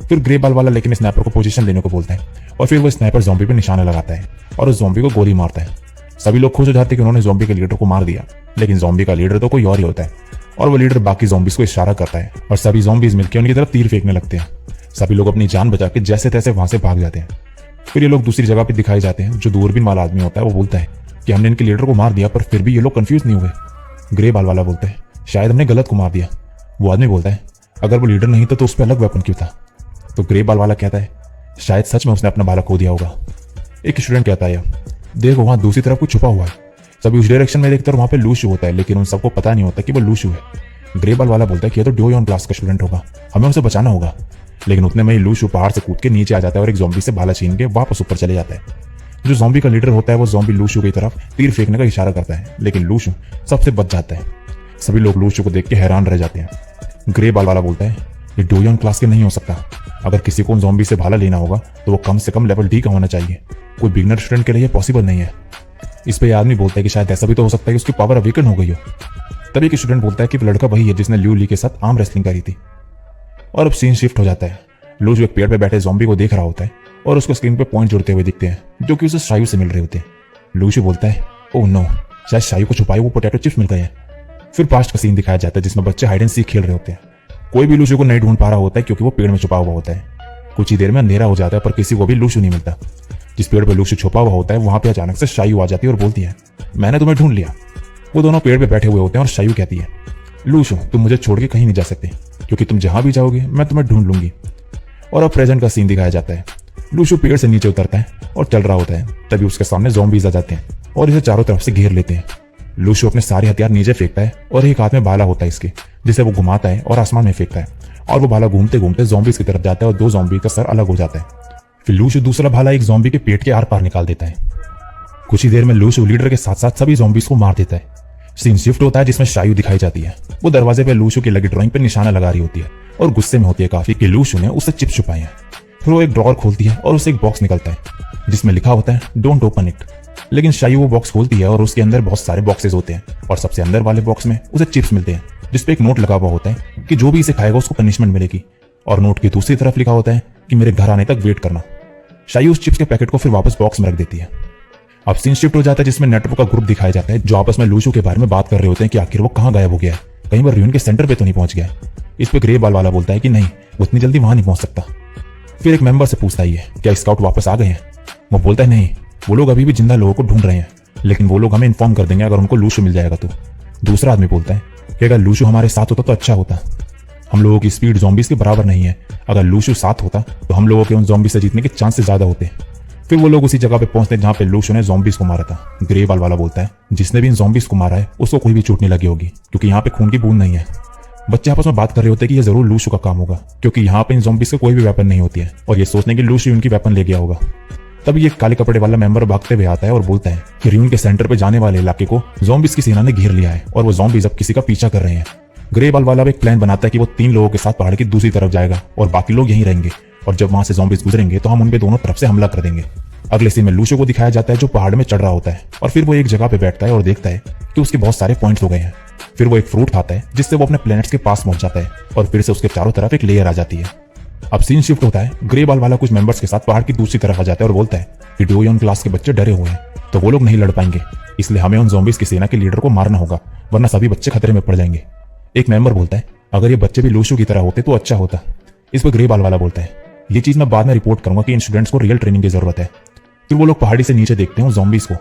फिर ग्रे बाल वाला लेकिन स्नाइपर को पोजीशन लेने को बोलता है और फिर वो स्नाइपर ज़ॉम्बी पे निशाना लगाता है और उस ज़ॉम्बी को गोली मारता है। सभी लोग खुश हो जाते हैं कि उन्होंने ज़ॉम्बी के लीडर को मार दिया, लेकिन ज़ॉम्बी का लीडर तो कोई और ही होता है और वो लीडर बाकी ज़ॉम्बीज को इशारा करता है और सभी ज़ॉम्बीज मिलकर उनकी तरफ तीर फेंकने लगते हैं। सभी लोग अपनी जान बचा के जैसे तैसे वहां से भाग जाते हैं। फिर ये लोग दूसरी जगह पे दिखाए जाते हैं। जो दूरबीन वाला आदमी होता है वो बोलता है कि हमने इनके लीडर को मार दिया पर फिर भी ये लोग कंफ्यूज नहीं हुए। ग्रे बाल वाला बोलता है शायद हमने गलत को मार दिया। वो आदमी बोलता है अगर वो लीडर नहीं था तो उस पर अलग वेपन क्यों था। तो ग्रे बाल वाला कहता है शायद सच में उसने अपना भाला खो दिया होगा। एक स्टूडेंट कहता है देखो वहां दूसरी तरफ कुछ छुपा हुआ है। सभी उस डायरेक्शन में देखते और वहां पे लूशु होता है, लेकिन उन सबको पता नहीं होता कि वो लूशु है। ग्रे बाल वाला बोलता है कि ये तो डुओ युन क्लास का स्टूडेंट होगा, हमें उसे बचाना होगा। लेकिन उतने में ही लूशु पहाड़ से कूद के नीचे आ जाता है और एक ज़ॉम्बी से भाला छीन के वापस ऊपर चले जाता है। जो ज़ॉम्बी का लीडर होता है वो ज़ॉम्बी लूशु की तरफ तीर फेंकने का इशारा करता है, लेकिन लूशु सबसे बच जाता है। सभी लोग लूशु को देख के हैरान रह जाते हैं। ग्रे बाल वाला बोलता है ये डोयोन क्लास के नहीं हो सकता। अगर किसी को ज़ॉम्बी से भाला लेना होगा तो वो कम से कम लेवल डी का होना चाहिए। कोई बिगनर स्टूडेंट के लिए पॉसिबल नहीं है। इस पे आदमी बोलता है कि शायद ऐसा भी तो हो सकता है कि उसकी पावर अवेकन हो गई हो। तभी एक स्टूडेंट बोलता है कि लड़का वही है जिसने ल्यू ली के साथ आर्म रेसलिंग करी थी। और अब सीन शिफ्ट हो जाता है। लूशु एक पेड़ पे बैठे ज़ॉम्बी को देख रहा होता है और उसको स्क्रीन पे पॉइंट जुड़ते हुए दिखते हैं जो कि उसे शायू से मिल रहे होते हैं। लूशु बोलता है ओह नो, शायद शायू को छुपाए वो पोटैटो चिप्स मिल गए हैं। फिर पास्ट का सीन दिखाया जाता है जिसमें बच्चे हाइड एंड सीक खेल रहे होते हैं। कोई भी लूशु को नहीं ढूंढ पा रहा होता है क्योंकि वो पेड़ में छुपा हुआ होता है। कुछ ही देर में अंधेरा हो जाता है पर किसी को भी लूशु नहीं मिलता। जिस पेड़ पर लूशु छुपा हुआ होता है वहां पे अचानक से शायू आ जाती है और बोलती है मैंने तुम्हें ढूंढ लिया। वो दोनों पेड़ पे बैठे हुए होते हैं और शायू कहती है लूशु तुम मुझे छोड़ के कहीं नहीं जा सकते क्योंकि तुम जहां भी जाओगे मैं तुम्हें ढूंढ लूंगी। और अब प्रेजेंट का सीन दिखाया जाता है। लूशु पेड़ से नीचे उतरता है और चल रहा होता है। तभी उसके सामने ज़ॉम्बीज आ जाते हैं और इसे चारों तरफ से घेर लेते हैं। लूशु अपने सारे हथियार नीचे फेंकता है और एक हाथ में भाला होता है इसके, जिसे वो घुमाता है और आसमान में फेंकता है और वो भाला घूमते घूमते ज़ॉम्बीज की तरफ जाता है और दो ज़ॉम्बी का सर अलग हो जाता है। फिर लूशु दूसरा भाला एक ज़ॉम्बी के पेट के आर पार निकाल देता है। कुछ ही देर में लूशु लीडर के साथ साथ सभी ज़ॉम्बीज को मार देता है। सीन शिफ्ट होता है जिसमें शायू दिखाई जाती है। वो दरवाजे पे लूशु की लगी ड्राइंग पे निशाना लगा रही होती है और गुस्से में होती है काफी कि लूशु ने उसे चिप्स छुपाए हैं। फिर वो एक ड्रॉअर खोलती है और उसे एक बॉक्स निकलता है जिसमें लिखा होता है डोंट ओपन इट। लेकिन शायू वो बॉक्स खोलती है और उसके अंदर बहुत सारे बॉक्सेस होते हैं और सबसे अंदर वाले बॉक्स में उसे चिप्स मिलते हैं जिसपे एक नोट लगा हुआ होता है कि जो भी इसे खाएगा उसको पनिशमेंट मिलेगी। और नोट की दूसरी तरफ लिखा होता है कि मेरे घर आने तक वेट करना। शायू उस चिप्स के पैकेट को फिर वापस बॉक्स में रख देती है। अब सीन शिफ्ट हो जाता है जिसमें नेटवर्क का ग्रुप दिखाया जाता है जो आपस में लूशु के बारे में बात कर रहे होते हैं कि आखिर वो कहाँ गायब हो गया है, कहीं बार रियून के सेंटर पे तो नहीं पहुंच गया। इस पे ग्रे बाल वाला बोलता है कि नहीं, वो इतनी जल्दी वहां नहीं पहुंच सकता। फिर एक मेंबर से पूछता है क्या स्काउट वापस आ गए हैं। वो बोलता है नहीं, वो लोग अभी भी जिंदा लोगों को ढूंढ रहे हैं, लेकिन वो लोग हमें इन्फॉर्म कर देंगे अगर उनको लूशु मिल जाएगा तो। दूसरा आदमी बोलता है कि अगर लूशु हमारे साथ होता तो अच्छा होता। हम लोगों की स्पीड ज़ॉम्बीज के बराबर नहीं है। अगर लूशु साथ होता तो हम लोगों के उन ज़ॉम्बी से जीतने के चांसेस ज्यादा होते। फिर वो लोग उसी जगह पे पहुंचते जहां पे लूशु ने ज़ॉम्बीज को मारा था। ग्रे बाल वाला बोलता है जिसने भी इन ज़ॉम्बीज को मारा है उसको कोई भी चोट नहीं लगी होगी क्योंकि यहाँ पे खून की बूंद नहीं है। बच्चे आपस में बात कर रहे होते हैं कि ये जरूर लूशु का काम होगा क्योंकि यहाँ पे इन ज़ॉम्बीज का कोई भी वेपन नहीं होती है और ये सोचने की लूशु उनकी वेपन ले गया होगा। तभी एक काले कपड़े वाला मेंबर भागते हुए आता है और बोलता है कि रियून के सेंटर पे जाने वाले इलाके को ज़ॉम्बीज की सेना ने घेर लिया है और वो ज़ॉम्बीज अब किसी का पीछा कर रहे हैं। ग्रे बाल वाला एक प्लान बनाता है कि वो 3 लोगों के साथ पहाड़ की दूसरी तरफ जाएगा और बाकी लोग यहीं रहेंगे और जब वहां से ज़ॉम्बीज गुजरेंगे तो हम उन पे दोनों तरफ से हमला कर देंगे। अगले सीन में लूशु को दिखाया जाता है जो पहाड़ में चढ़ रहा होता है और फिर वो एक जगह पे बैठता है और देखता है कि उसके बहुत सारे पॉइंट्स हो गए हैं। फिर वो एक फ्रूट खाता है जिससे वो अपने प्लैनेट्स के पास पहुंच जाता है और फिर से उसके चारों तरफ एक लेयर आ जाती है। अब सीन शिफ्ट होता है। ग्रे बाल वाला कुछ मेंबर्स के साथ पहाड़ की दूसरी तरफ आ जाता है और बोलता है कि डोयोन क्लास के बच्चे डरे हुए हैं तो वो लोग नहीं लड़ पाएंगे, इसलिए हमें उन ज़ॉम्बीज की सेना के लीडर को मारना होगा वरना सभी बच्चे खतरे में पड़ जाएंगे। एक मेंबर बोलता है अगर ये बच्चे भी लूशु की तरह होते तो अच्छा होता। इस पर ग्रे बाल वाला बोलता है ये चीज मैं बाद में रिपोर्ट करूंगा कि इन स्टूडेंट्स को रियल ट्रेनिंग की जरूरत है। फिर वो लोग पहाड़ी से नीचे देखते हैं ज़ॉम्बीज को।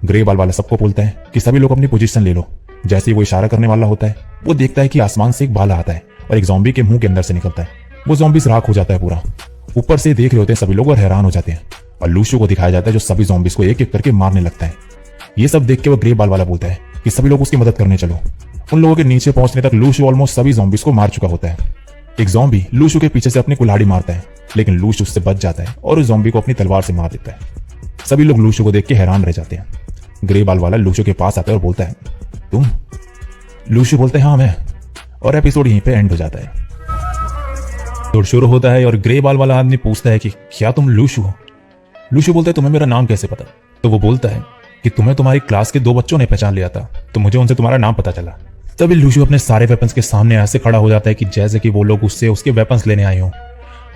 ग्रे बाल वाला सबको बोलता है कि सभी लोग अपनी पोजीशन ले लो। जैसे ही वो इशारा करने वाला होता है वो देखता है कि आसमान से एक भाला आता है और एक ज़ॉम्बी के मुंह के अंदर से निकलता है। वो ज़ॉम्बीज राख हो जाता है पूरा। ऊपर से देख रहे होते हैं सभी लोग और हैरान हो जाते हैं और लूशु को दिखाया जाता है जो सभी ज़ॉम्बीज को एक एक करके मारने लगता है। ये सब देख के वो ग्रे बाल वाला बोलता है कि सभी लोग उसकी मदद करने चलो। उन लोगों के नीचे पहुंचने तक लूशु ऑलमोस्ट सभी ज़ॉम्बीज को मार चुका होता है। एक ज़ॉम्बी लूशु के पीछे से अपनी कुल्हाड़ी मारता है लेकिन लूशु उससे बच जाता है और उस ज़ॉम्बी को अपनी तलवार से मार देता है। सभी लोग लूशु को देख के हैरान रह जाते हैं। ग्रे बाल वाला लूशु के पास आता है और बोलता है तुम? लूशु बोलते हैं हाँ मैं। और एपिसोड यहीं पे एंड हो जाता है। एपिसोड शुरू होता है और ग्रे बाल वाला आदमी पूछता है कि क्या तुम लूशु हो? लूशु बोलता है तुम्हें मेरा नाम कैसे पता? तो वो बोलता है कि तुम्हें तुम्हारी क्लास के 2 बच्चों ने पहचान लिया था तो मुझे उनसे तुम्हारा नाम पता चला। तभी लूशु अपने सारे वेपन्स के सामने ऐसे खड़ा हो जाता है कि जैसे कि वो लोग उससे उसके वेपन्स लेने आए हों।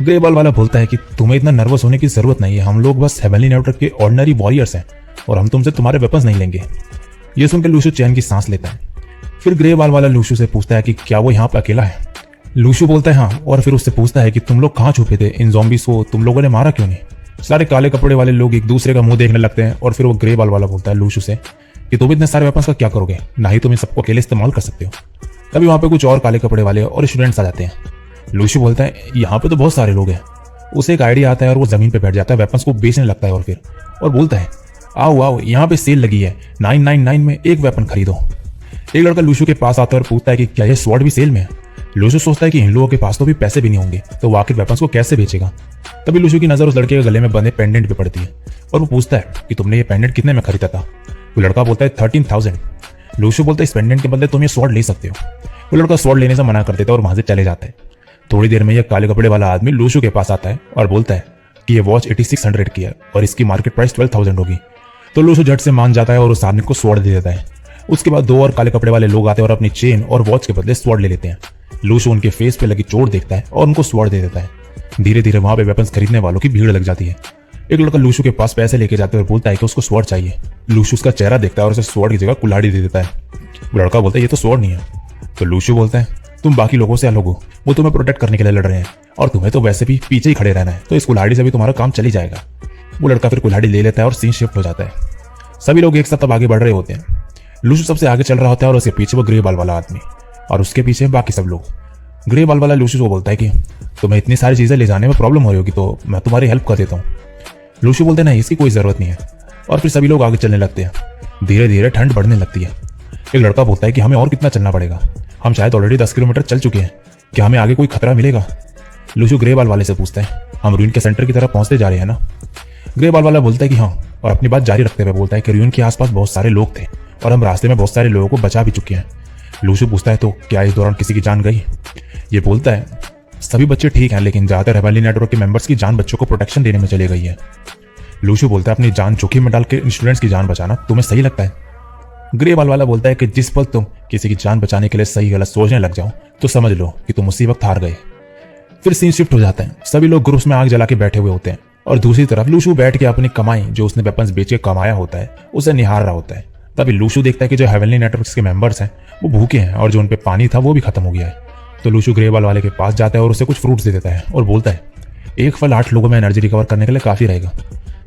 ग्रे बाल वाला बोलता है कि तुम्हें इतना नर्वस होने की जरूरत नहीं है, हम लोग बस हेवनली नेटवर्क के ऑर्डिनरी वॉरियर्स हैं और हम तुमसे तुम्हारे वेपन्स नहीं लेंगे। ये सुनकर लूशु चैन की सांस लेता है। फिर ग्रे बाल वाला लूशु से पूछता है कि क्या वो यहाँ पे अकेला है? लूशु बोलता है हाँ और फिर उससे पूछता है कि तुम लोग कहाँ छुपे थे? इन ज़ॉम्बीज़ को तुम लोगों ने मारा क्यों नहीं? सारे काले कपड़े वाले लोग एक दूसरे का मुंह देखने लगते हैं और फिर वो ग्रे बाल वाला बोलता है लूशु से कि तुम इतने सारे वेपन्स का क्या करोगे, ना ही तुम इन सबको अकेले इस्तेमाल कर सकते हो। तभी वहाँ पे कुछ और काले कपड़े वाले और स्टूडेंट्स आ जाते हैं। लूशु बोलता है यहाँ पे तो बहुत सारे लोग हैं। उसे एक आइडिया आता है और वो जमीन पे बैठ जाता है, वेपन्स को बेचने लगता है और बोलता है आओ आओ यहाँ पे सेल लगी है, 999 में एक वेपन खरीदो। एक लड़का लूशु के पास आता है और पूछता है कि क्या ये स्वॉर्ड भी सेल में है? लूशु सोचता है कि इन लोगों के पास तो भी पैसे भी नहीं होंगे, तो वो आखिर वेपन्स को कैसे बेचेगा। तभी लूशु की नजर उस लड़के के गले में बंधे पेंडेंट पे पड़ती है और वो पूछता है कि तुमने ये पेंडेंट कितने में खरीदा था। वो लड़का बोलता है 13,000। लूशु बोलता है इस पेंडेंट के बदले तुम ये स्वॉर्ड ले सकते हो। वो लड़का स्वॉर्ड लेने से मना कर देता है और वहां से चले जाता है। थोड़ी देर में यह काले कपड़े वाला आदमी लूशु के पास आता है और बोलता है कि ये वॉच 8600 की है और इसकी मार्केट प्राइस 12,000 होगी। तो लूशु झट से मान जाता है और उस आदमी को स्वॉर्ड दे देता है। उसके बाद 2 और काले कपड़े वाले लोग आते हैं और अपनी चेन और वॉच के बदले स्वॉर्ड ले लेते हैं। लूशु उनके फेस पे लगी चोट देखता है और उनको स्वॉर्ड दे देता है। धीरे धीरे वहां पे वेपन्स खरीदने वालों की भीड़ लग जाती है। एक लड़का लूशु के पास पैसे लेके जाते और बोलता है कि उसको स्वॉर्ड चाहिए। लूशु उसका चेहरा देखता है और उसे स्वॉर्ड की जगह कुल्हाड़ी दे देता है। वो लड़का बोलता है ये तो स्वॉर्ड नहीं है। तो लूशु बोलता है तुम बाकी लोगों से अलग हो, वो तुम्हें प्रोटेक्ट करने के लिए लड़ रहे हैं और तुम्हें तो वैसे भी पीछे ही खड़े रहना है, तो इस कुल्हाड़ी से भी तुम्हारा काम चली जाएगा। वो लड़का फिर कुल्हाड़ी ले लेता है और सीन शिफ्ट हो जाता है। सभी लोग एक साथ अब आगे बढ़ रहे होते हैं। लूशु सबसे आगे चल रहा होता है और उसके पीछे वो ग्रे बाल वाला आदमी और उसके पीछे बाकी सब लोग। ग्रे बाल वाला लूशु को बोलता है कि तुम्हें इतनी सारी चीजें ले जाने में प्रॉब्लम हो रही होगी, तो मैं तुम्हारी हेल्प कर देता हूँ। लूशु बोलते नहीं, इसकी कोई जरूरत नहीं है। और फिर सभी लोग आगे चलने लगते हैं। धीरे धीरे ठंड बढ़ने लगती है। एक लड़का बोलता है कि हमें और कितना चलना पड़ेगा, हम शायद ऑलरेडी 10 किलोमीटर चल चुके हैं, क्या हमें आगे कोई खतरा मिलेगा। लूशु ग्रे बाल वाले से पूछता है हम रूइन के सेंटर की तरफ पहुंचते जा रहे हैं ना। ग्रे बाल वाला बोलता है कि हाँ, और अपनी बात जारी रखते हुए बोलता है कि रूइन के आसपास बहुत सारे लोग थे और हम रास्ते में बहुत सारे लोगों को बचा भी चुके हैं। लूशु पूछता है तो क्या इस दौरान किसी की जान गई। ये बोलता है सभी बच्चे ठीक हैं, लेकिन ज्यादातर हेवनली नेटवर्क के मेंबर्स की जान बच्चों को प्रोटेक्शन देने में चली गई है। लूशु बोलता है अपनी जान जोखिम में डाल के स्टूडेंट्स की जान बचाना तुम्हें सही लगता है। ग्रे बाल वाला बोलता है कि जिस पल तुम किसी की जान बचाने के लिए सही गलत सोचने लग जाओ तो समझ लो कि तुम उसी वक्त हार गए। फिर सीन शिफ्ट हो जाता है। सभी लोग ग्रुप्स में आग जला के बैठे हुए होते हैं और दूसरी तरफ लूशु बैठ के अपनी कमाई जो उसने वेपन्स बेच के कमाया होता है उसे निहार रहा होता है। तभी लूशु देखता है कि जो हेवनली नेटवर्क्स के मेंबर्स हैं वो भूखे हैं और जो उन पे पानी था वो भी खत्म हो गया है। तो लूशु ग्रे बाल वाले के पास जाता है और उसे कुछ फ्रूट्स दे देता है और बोलता है एक फल 8 लोगों में एनर्जी रिकवर करने के लिए काफी रहेगा।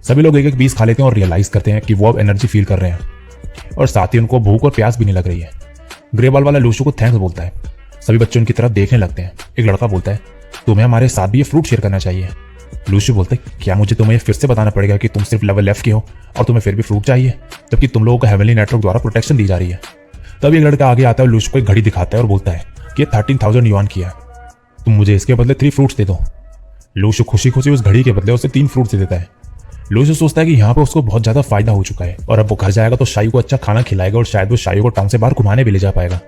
सभी लोग एक एक पीस खा लेते हैं और रियलाइज करते हैं कि वो अब एनर्जी फील कर रहे हैं और साथ ही उनको भूख और प्यास भी नहीं लग रही है। ग्रे बाल वाला लूशु को थैंक्स बोलता है। सभी बच्चे उनकी तरफ देखने लगते हैं। एक लड़का बोलता है तुम्हें हमारे साथ भी ये फ्रूट शेयर करना चाहिए। लूशु बोलता है क्या मुझे तुम्हें फिर से बताना पड़ेगा कि तुम सिर्फ लेवल F के हो और तुम्हें फिर भी फ्रूट चाहिए, जबकि तुम लोगों को हेवनली नेटवर्क द्वारा प्रोटेक्शन दी जा रही है। तभी एक लड़का आगे आता है और लूशु को एक घड़ी दिखाता है और बोलता है कि ये 13,000 युआन की है, तुम मुझे इसके बदले 3 फ्रूट्स दे दो। लूशु खुशी खुशी उस घड़ी के बदले उसे 3 फ्रूट्स दे देता है। लूशु सोचता है कि यहाँ पे उसको बहुत ज्यादा फायदा हो चुका है और अब वो घर जाएगा तो शायू को अच्छा खाना खिलाएगा और शायद वो शायू को टाउन से बाहर घुमाने भी ले जा पाएगा।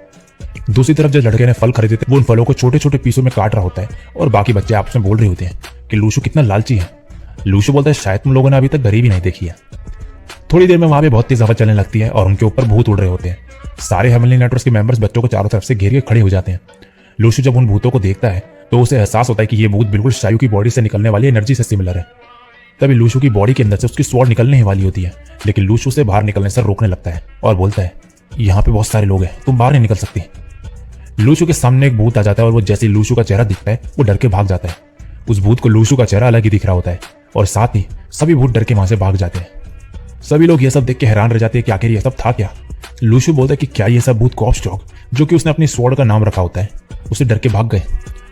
दूसरी तरफ जो लड़के ने फल खरीदे थे वो उन फलों को छोटे छोटे पीसों में काट रहा होता है और बाकी बच्चे आपस में बोल रहे होते हैं कि लूशु कितना लालची है। लूशु बोलता है शायद तुम लोगों ने अभी तक गरीबी नहीं देखी है। थोड़ी देर में वहां पे बहुत तेज हवा चलने लगती है और उनके ऊपर भूत उड़ रहे होते हैं। सारे हेवनली नेटवर्क्स के मेंबर्स बच्चों को चारों तरफ से घेर के खड़े हो जाते हैं। लूशु जब उन भूतों को देखता है तो उसे एहसास होता है कि ये भूत बिल्कुल शायू की बॉडी से निकलने वाली एनर्जी से सिमिलर है। तभी लूशु की बॉडी के अंदर से उसकी स्वॉर्ड निकलने ही वाली होती है, लेकिन लूशु से बाहर निकलने से रोकने लगता है और बोलता है यहाँ पे बहुत सारे लोग हैं, तुम बाहर नहीं निकल सकती। लूशु के सामने एक भूत आ जाता है और वो जैसे ही लूशु का चेहरा दिखता है वो डर के भाग जाता है। उस भूत को लूशु का चेहरा अलग ही दिख रहा होता है और साथ ही सभी भूत डर के वहां से भाग जाते हैं। सभी लोग ये सब देख के हैरान रह जाते हैं कि आखिर ये सब था क्या। लूशु बोलता है कि क्या ये सब भूत कॉप्सटॉक, जो कि उसने अपनी स्वॉर्ड का नाम रखा होता है, उसे डर के भाग गए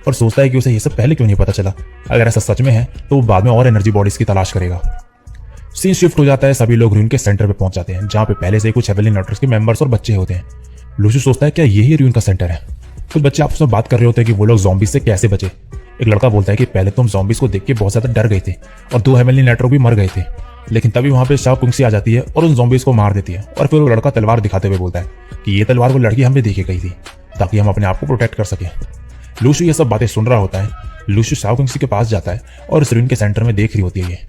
और सोचता है कि उसे ये सब पहले क्यों नहीं पता चला। अगर ऐसा सच में है तो वो बाद में और एनर्जी बॉडीज की तलाश करेगा। सीन शिफ्ट हो जाता है। सभी लोग रूइन के सेंटर पे पहुंच जाते हैं जहां पे पहले से ही कुछ हेवनली नेटवर्क्स के मेंबर्स और बच्चे होते हैं। लूशु सोचता है क्या यही रूइन का सेंटर है। कुछ बच्चे आपस में बात कर रहे होते हैं कि वो लोग ज़ॉम्बीज से कैसे बचे। एक लड़का बोलता है कि पहले तो हम ज़ॉम्बीज को देख के बहुत ज्यादा डर गए थे और 2 हेवनली नेटवर्क भी मर गए थे, लेकिन तभी वहां पे शाओ कुंगसी आ जाती है और उन ज़ॉम्बीज को मार देती है। और फिर वो लड़का तलवार दिखाते हुए बोलता है कि ये तलवार वो लड़की हमें देके गई थी ताकि हम अपने आप को प्रोटेक्ट कर सकें। लूशु ये सब बातें सुन रहा होता है। लूशु शाओ कुंगसी के पास जाता है और इस रूइन के सेंटर में देख रही होती है ये।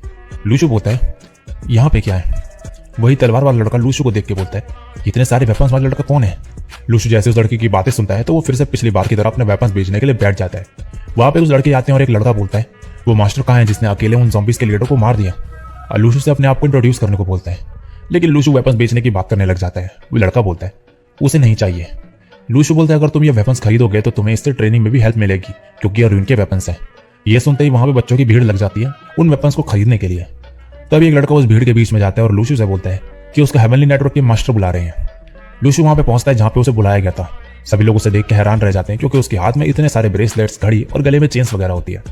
लूशु बोलता है यहाँ पे क्या है। वही तलवार वाला लड़का लूशु को देख के बोलता है इतने सारे वेपन्स वाला लड़का कौन है। लूशु जैसे उस लड़के की बातें सुनता है तो वो फिर से पिछली बार की तरह अपने वेपन्स बेचने के लिए बैठ जाता है। वहां पे उस लड़के आते हैं और एक लड़का बोलता है वो मास्टर कहाँ है जिसने अकेले उन ज़ॉम्बीज के लीडर को मार दिया। और लूशु से अपने आप को इंट्रोड्यूस करने को बोलता है, लेकिन लूशु वेपन्स बेचने की बात करने लग जाता है। वो लड़का बोलता है उसे नहीं चाहिए। लूशु बोलता है अगर तुम ये वेपन्स खरीदोगे तो तुम्हें इससे ट्रेनिंग में भी हेल्प मिलेगी क्योंकि ये रूइन के वेपन्स है। ये सुनते ही वहां पे बच्चों की भीड़ लग जाती है उन वेपन्स को खरीदने के लिए। तभी एक लड़का उस भीड़ के बीच में जाता है और लूशु से बोलता है कि उसका हेवनली नेटवर्क के मास्टर बुला रहे हैं। लूशु वहां पे पहुंचता है जहां पे उसे बुलाया गया था। सभी लोग उसे देख के हैरान रह जाते हैं क्योंकि उसके हाथ में इतने सारे ब्रेसलेट्स, घड़ी और गले में चेन्स वगैरह होती है।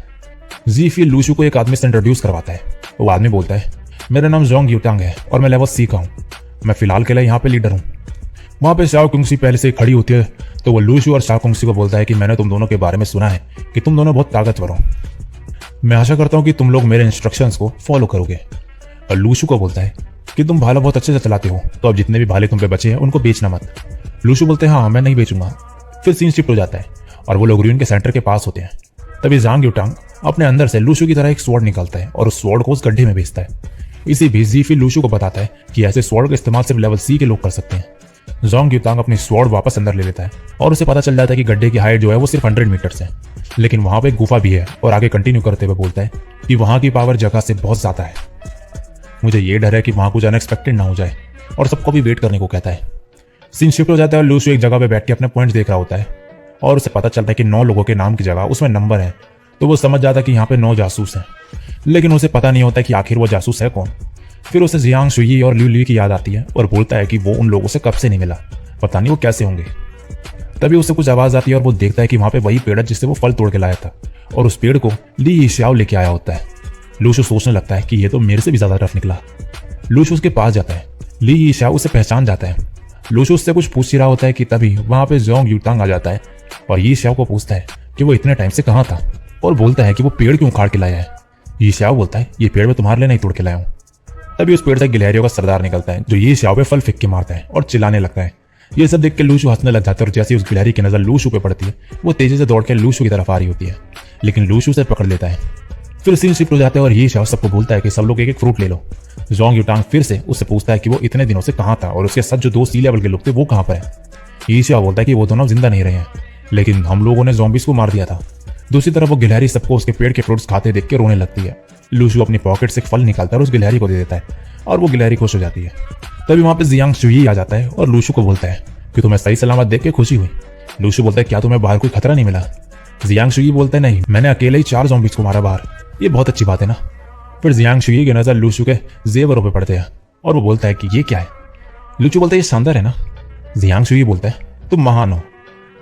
जी फिर लूशु को एक आदमी से इंट्रोड्यूस करवाता है। वो आदमी बोलता है मेरा नाम जोंग यूटांग है और मैं लेवल C का हूँ। मैं फिलहाल के लिए यहाँ पे लीडर हूँ। वहां पे शाओ कुंगसी पहले से खड़ी होती है, तो वो लूशु और शाओ कुंगसी को बोलता है कि मैंने तुम दोनों के बारे में सुना है कि तुम दोनों बहुत ताकतवर हो। मैं आशा करता हूँ कि तुम लोग मेरे इंस्ट्रक्शंस को फॉलो करोगे। और लूशु को बोलता है कि तुम भाला बहुत अच्छे से चलाते हो, तो अब जितने भी भाले तुम पे बचे हैं उनको बेचना मत। लूशु बोलते हैं हाँ मैं नहीं बेचूंगा। फिर सीन शिफ्ट हो जाता है और वो लोग रुइन के सेंटर के पास होते हैं। तभी ज़ांग युटांग अपने अंदर से लूशु की तरह एक स्वॉर्ड निकालता है और उस स्वॉर्ड को उस गड्ढे में भेजता है। इसी बीच ज़ीफी लूशु को बताता है कि ऐसे स्वॉर्ड का इस्तेमाल सिर्फ लेवल सी के लोग कर सकते हैं। ज़ोंग युतांग अपनी स्वॉर्ड वापस अंदर ले लेता है और उसे पता चल जाता है कि गड्ढे की हाइट जो है वो सिर्फ 100 मीटर्स है, लेकिन वहां पे एक गुफा भी है। और आगे कंटिन्यू करते हुए बोलता है कि वहां की पावर जगह से बहुत ज्यादा है। मुझे ये डर है कि वहां कुछ अनएक्सपेक्टेड ना हो जाए, और सबको भी वेट करने को कहता है। सीन शिफ्ट हो जाता है और लूशु एक जगह पे बैठ के अपने पॉइंट्स देख रहा होता है और उसे पता चलता है कि 9 लोगों के नाम की जगह उसमें नंबर है। तो वो समझ जाता है कि यहाँ पे 9 जासूस हैं, लेकिन उसे पता नहीं होता कि आखिर वो जासूस है कौन। फिर उसे जियांग शुई और ल्यू ली की याद आती है और बोलता है कि वो उन लोगों से कब से नहीं मिला, पता नहीं वो कैसे होंगे। तभी उसे कुछ आवाज आती है और वो देखता है कि वहां पे वही पेड़ है जिससे वो फल तोड़ के लाया था, और उस पेड़ को ली यीशाओ लेके आया होता है। लूशु सोचने लगता है कि ये तो मेरे से भी ज्यादा टफ निकला। लूशु उसके पास जाता है। ली यीशाओ उसे पहचान जाता है। लूशु उससे कुछ पूछ ही रहा होता है कि तभी वहां पे ज़ोंग युतांग आ जाता है और यीशाओ को पूछता है कि वो इतने टाइम से कहाँ था, और बोलता है कि वो पेड़ क्यों उखाड़ के लाया है। यीशाओ बोलता है ये पेड़ मैं तुम्हारे लिए नहीं तोड़ के लाया हूँ। तभी उस पेड़ से गिलहरियों का सरदार निकलता है जो यीशाओ पे फल फेंक के मारता है और चिल्लाने लगता है। ये सब देख के लूशु हंसने लग जाता है, और जैसे उस गिलहरी की नजर लूशु पे पड़ती है वो तेजी से दौड़ के लूशु की तरफ आ रही होती है, लेकिन लूशु उसे पकड़ लेता है। फिर सीन शिफ्ट हो जाता है और यीशाओ सबको बोलता है कि सब लोग एक एक फ्रूट ले लो। ज़ोंग युतांग फिर से उससे पूछता है कि वो इतने दिनों से कहाँ था और उसके साथ जो 2 सी लेवल के लोग थे वो कहाँ पर है। यीशाओ बोलता है कि वो दोनों जिंदा नहीं रहे हैं, लेकिन हम लोगों ने ज़ॉम्बीज को मार दिया था। दूसरी तरफ वो गिलहरी सबको उसके पेड़ के फ्रूट्स खाते देख के रोने लगती है। लूशु अपनी पॉकेट से एक फल निकालता है और उस गिलहरी को दे देता है और वो गिलहरी खुश हो जाती है। तभी वहां पे जियांग शुई आ जाता है और लूशु को बोलता है कि तुम्हें सही सलामत देख के खुशी हुई। लूशु बोलता है क्या तुम्हें बाहर कोई खतरा नहीं मिला। जियांग शुई बोलता है नहीं, मैंने अकेले ही 4 ज़ॉम्बीज को मारा बाहर, ये बहुत अच्छी बात है ना। फिर जियांग शुई की नजर लूशु के जेवरों पे पड़ते हैं और वो बोलता है कि ये क्या है। लूशु बोलता है ये शानदार है ना। जियांग शुई बोलता है तुम महान हो।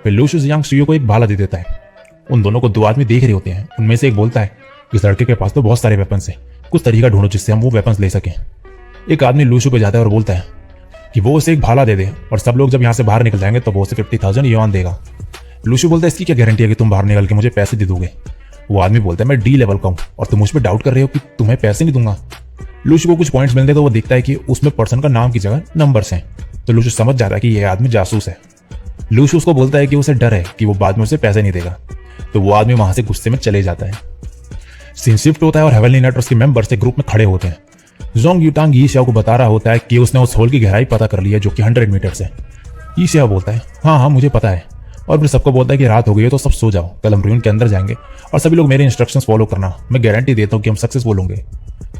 फिर लूशु जियांग शुई को एक भाला दे देता है। उन दोनों को 2 आदमी देख रहे होते हैं। उनमें से एक बोलता है इस लड़के के पास तो बहुत सारे वेपन्स हैं, कुछ तरीका ढूंढो जिससे हम वो वेपन्स ले सकें। एक आदमी लूशु पे जाता है और बोलता है कि वो उसे एक भाला दे दे और सब लोग जब यहाँ से बाहर निकल जाएंगे तो वो उसे 50,000 युआन देगा। लूशु बोलता है इसकी क्या गारंटी है कि तुम बाहर निकल के मुझे पैसे दे दोगे। वो आदमी बोलता है मैं डी लेवल का हूँ और तुम मुझ पर डाउट कर रहे हो कि तुम्हें पैसे नहीं दूंगा। लूशु को कुछ पॉइंट्स मिलते तो वो देखता है कि उसमें पर्सन का नाम की जगह नंबर्स हैं, तो लूशु समझ जाता है कि यह आदमी जासूस है। लूशु उसको बोलता है कि उसे डर है कि वो बाद में उसे पैसे नहीं देगा, तो वो आदमी वहां से गुस्से में चले जाता है। सीन शिफ्ट होता है और हेवनली नेटवर्क्स के मेंबर्स एक ग्रुप में खड़े होते हैं। ज़ोंग युतांग यीशाओ को बता रहा होता है कि उसने उस होल की गहराई पता कर ली है जो कि 100 मीटर्स है। यीशाओ बोलता है हाँ मुझे पता है, और फिर सबको बोलता है कि रात हो गई है तो सब सो जाओ, कल हम रूइन के अंदर जाएंगे और सभी लोग मेरे इंस्ट्रक्शंस फॉलो करना, मैं गारंटी देता हूँ कि हम सक्सेसफुल होंगे।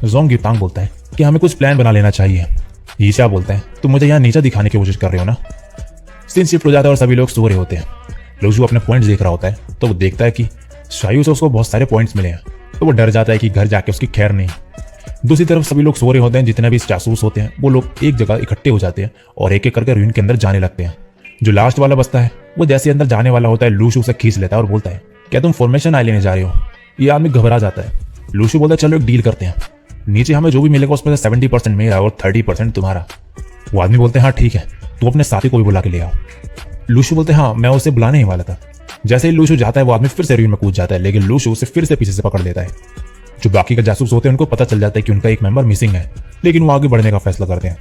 ज़ोंग युतांग बोलता है कि हमें कुछ प्लान बना लेना चाहिए। यीशाओ बोलता है तुम मुझे यहाँ नीचा दिखाने की कोशिश कर रहे हो ना। सीन शिफ्ट हो जाता है और सभी लोग सो रहे होते हैं। लूशु अपने पॉइंट्स देख रहा होता है तो वो देखता है कि शायू से उसको बहुत सारे पॉइंट्स मिले हैं, तो वो डर जाता है कि घर जाके उसकी खैर नहीं। दूसरी तरफ सभी लोग सो रहे होते हैं। जितने भी जासूस होते हैं वो लोग एक जगह इकट्ठे हो जाते हैं और एक एक करके रूइन के अंदर जाने लगते हैं। जो लास्ट वाला बचता है वो जैसे अंदर जाने वाला होता है लूशु उसे खींच लेता है और बोलता है क्या तुम फॉर्मेशन आई लेने जा रहे हो। ये आदमी घबरा जाता है। लूशु बोलता है चलो एक डील करते हैं, नीचे हमें जो भी मिलेगा उसमें से 70% मेरा और 30% तुम्हारा। वो आदमी बोलते हैं हाँ ठीक है, तुम अपने साथी को भी बुला के ले आओ। लूशु बोलते हैं हाँ मैं उसे बुलाने ही वाला था। जैसे ही लूशु जाता है वो आदमी फिर से रूइन में कूद जाता है, लेकिन लूशु उसे फिर से पीछे से पकड़ लेता है। जो बाकी का जासूस होते हैं उनको पता चल जाता है कि उनका एक मेंबर मिसिंग है, लेकिन वो आगे बढ़ने का फैसला करते हैं।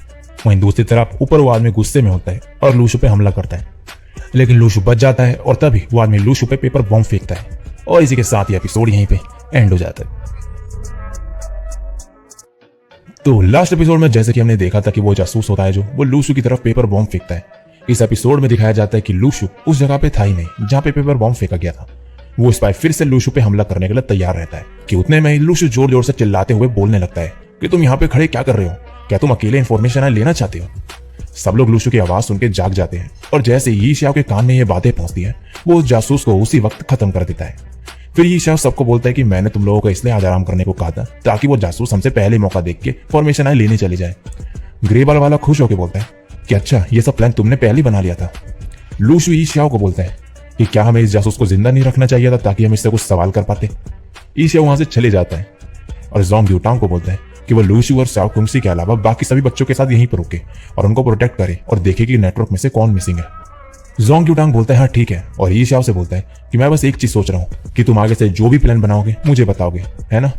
वहीं दूसरी तरफ ऊपर वो आदमी गुस्से में होता है और लूशु पे हमला करता है, लेकिन लूशु बच जाता है और तभी वो आदमी लूशु पे पेपर बॉम्ब फेंकता है और इसी के साथ ये एपिसोड यहीं पे एंड हो जाता है। तो लास्ट एपिसोड में जैसे कि हमने देखा था कि वो जासूस होता है जो वो लूशु की तरफ पेपर बॉम्ब फेंकता है। इस एपिसोड में दिखाया जाता है कि लूशु उस जगह पे था ही नहीं जहां पे पेपर बॉम्ब फेंका गया था। वो स्पाई फिर से लूशु पे हमला करने के लिए तैयार रहता है कि उतने में ही लूशु जोर जोर से चिल्लाते हुए बोलने लगता है कि तुम यहाँ पे खड़े क्या कर रहे हो, क्या तुम अकेले इन्फॉर्मेशन लेना चाहते हो। सब लोग लूशु की आवाज सुन के जाग जाते हैं और जैसे यीशाओ के कान में ये बातें पहुंचती है वो उस जासूस को उसी वक्त खत्म कर देता है। फिर यीशाओ सबको बोलता है कि मैंने तुम लोगों को इसलिए आज आराम करने को कहा था ताकि वो जासूस हमसे पहले मौका देख के फॉर्मेशन लेने चले जाए। ग्रेबाल वाला खुश होकर बोलता है कि अच्छा ये सब प्लान तुमने पहले ही बना लिया था। लूशु यीशाओ को बोलता है कि क्या हमें इस जासूस को जिंदा नहीं रखना चाहिए था ताकि हम इससे कुछ सवाल कर पाते। यीशाओ वहां से चले जाता है और ज़ोंग युतांग को बोलता है कि वो लूशू और शाओ कुंगसी के अलावा बाकी सभी बच्चों के साथ यहीं पर रुके और उनको प्रोटेक्ट करे और देखे कि नेटवर्क में से कौन मिसिंग है। जोंग युटांग बोलता है हाँ ठीक है, और यी शाओ से बोलता है कि मैं बस एक चीज सोच रहा हूँ कि तुम आगे से जो भी प्लान बनाओगे मुझे बताओगे, है ना।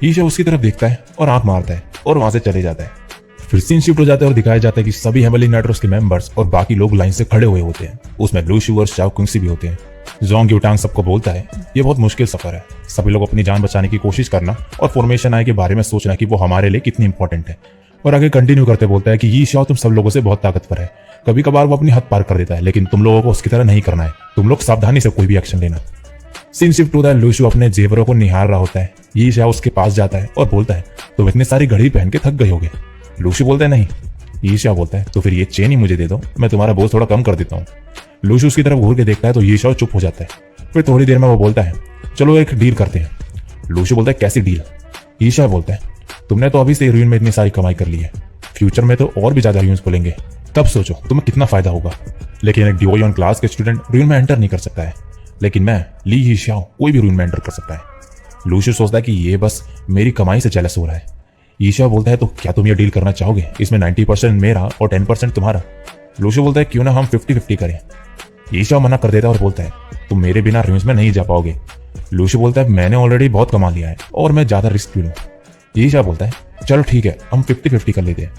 यी शाओ उसकी तरफ देखता है और आंख मारता है और वहां से चले जाता है। फिर सीन शिफ्ट हो जाता है और दिखाया जाता है कि सभी हेवनली नेटवर्क्स के मेंबर्स और बाकी लोग लाइन से खड़े हुए होते हैं। उसमें लूशू और शाओ कुंगसी भी होते हैं। जोंग युटांग सबको बोलता है ये बहुत मुश्किल सफर है, सभी लोग अपनी जान बचाने की कोशिश करना और फॉर्मेशन आई के बारे में सोचना कि वो हमारे लिए कितनी इंपॉर्टेंट है। और आगे कंटिन्यू करते बोलता है कि यी शाओ तुम सब लोगों से बहुत ताकतवर है, कभी कभार वो अपनी हद पार कर देता है, लेकिन तुम लोगों को उसकी तरह नहीं करना है, तुम लोग सावधानी से कोई भी एक्शन लेना। सीन शिफ्ट होता है, लूशू अपने जेवरों को निहार रहा होता है। यी शाओ उसके पास जाता है और बोलता है तुम इतनी सारी घड़ी पहन के थक गए होगे। लूशू बोलता है नहीं। यी शाओ बोलता है तो फिर ये चेन ही मुझे दे दो, मैं तुम्हारा बोझ थोड़ा कम कर देता हूँ। लूशू उसकी तरफ घूर के देखता है तो यी शाओ चुप हो जाता है। फिर थोड़ी देर में वो बोलता है चलो एक डील करते हैं। लूशू बोलता है कैसी डील। यी शाओ बोलता है तुमने तो अभी से रुइन में इतनी सारी कमाई कर ली है, फ्यूचर में तो और भी ज्यादा रुइन्स खोलेंगे, तब सोचो तुम्हें कितना फायदा होगा। लेकिन एक डुओ युआन क्लास के स्टूडेंट रुइन में एंटर नहीं कर सकता है, लेकिन मैं ली ही शाओ कोई भी रुइन में एंटर कर सकता है। लूशू सोचता है कि ये बस मेरी कमाई से जेलस हो रहा है। यी शाओ बोलता है तो क्या तुम ये डील करना चाहोगे, इसमें 90% मेरा और 10% तुम्हारा। लूशू बोलता है क्यों ना हम 50-50 करें। यी शाओ मना कर देता है और बोलता है तुम मेरे बिना रुइन्स में नहीं जा पाओगे। लूशू बोलता है मैंने ऑलरेडी बहुत कमा लिया है और मैं ज्यादा रिस्क क्यों लूं। यी शाओ बोलता है चलो ठीक है हम 50-50 कर लेते हैं।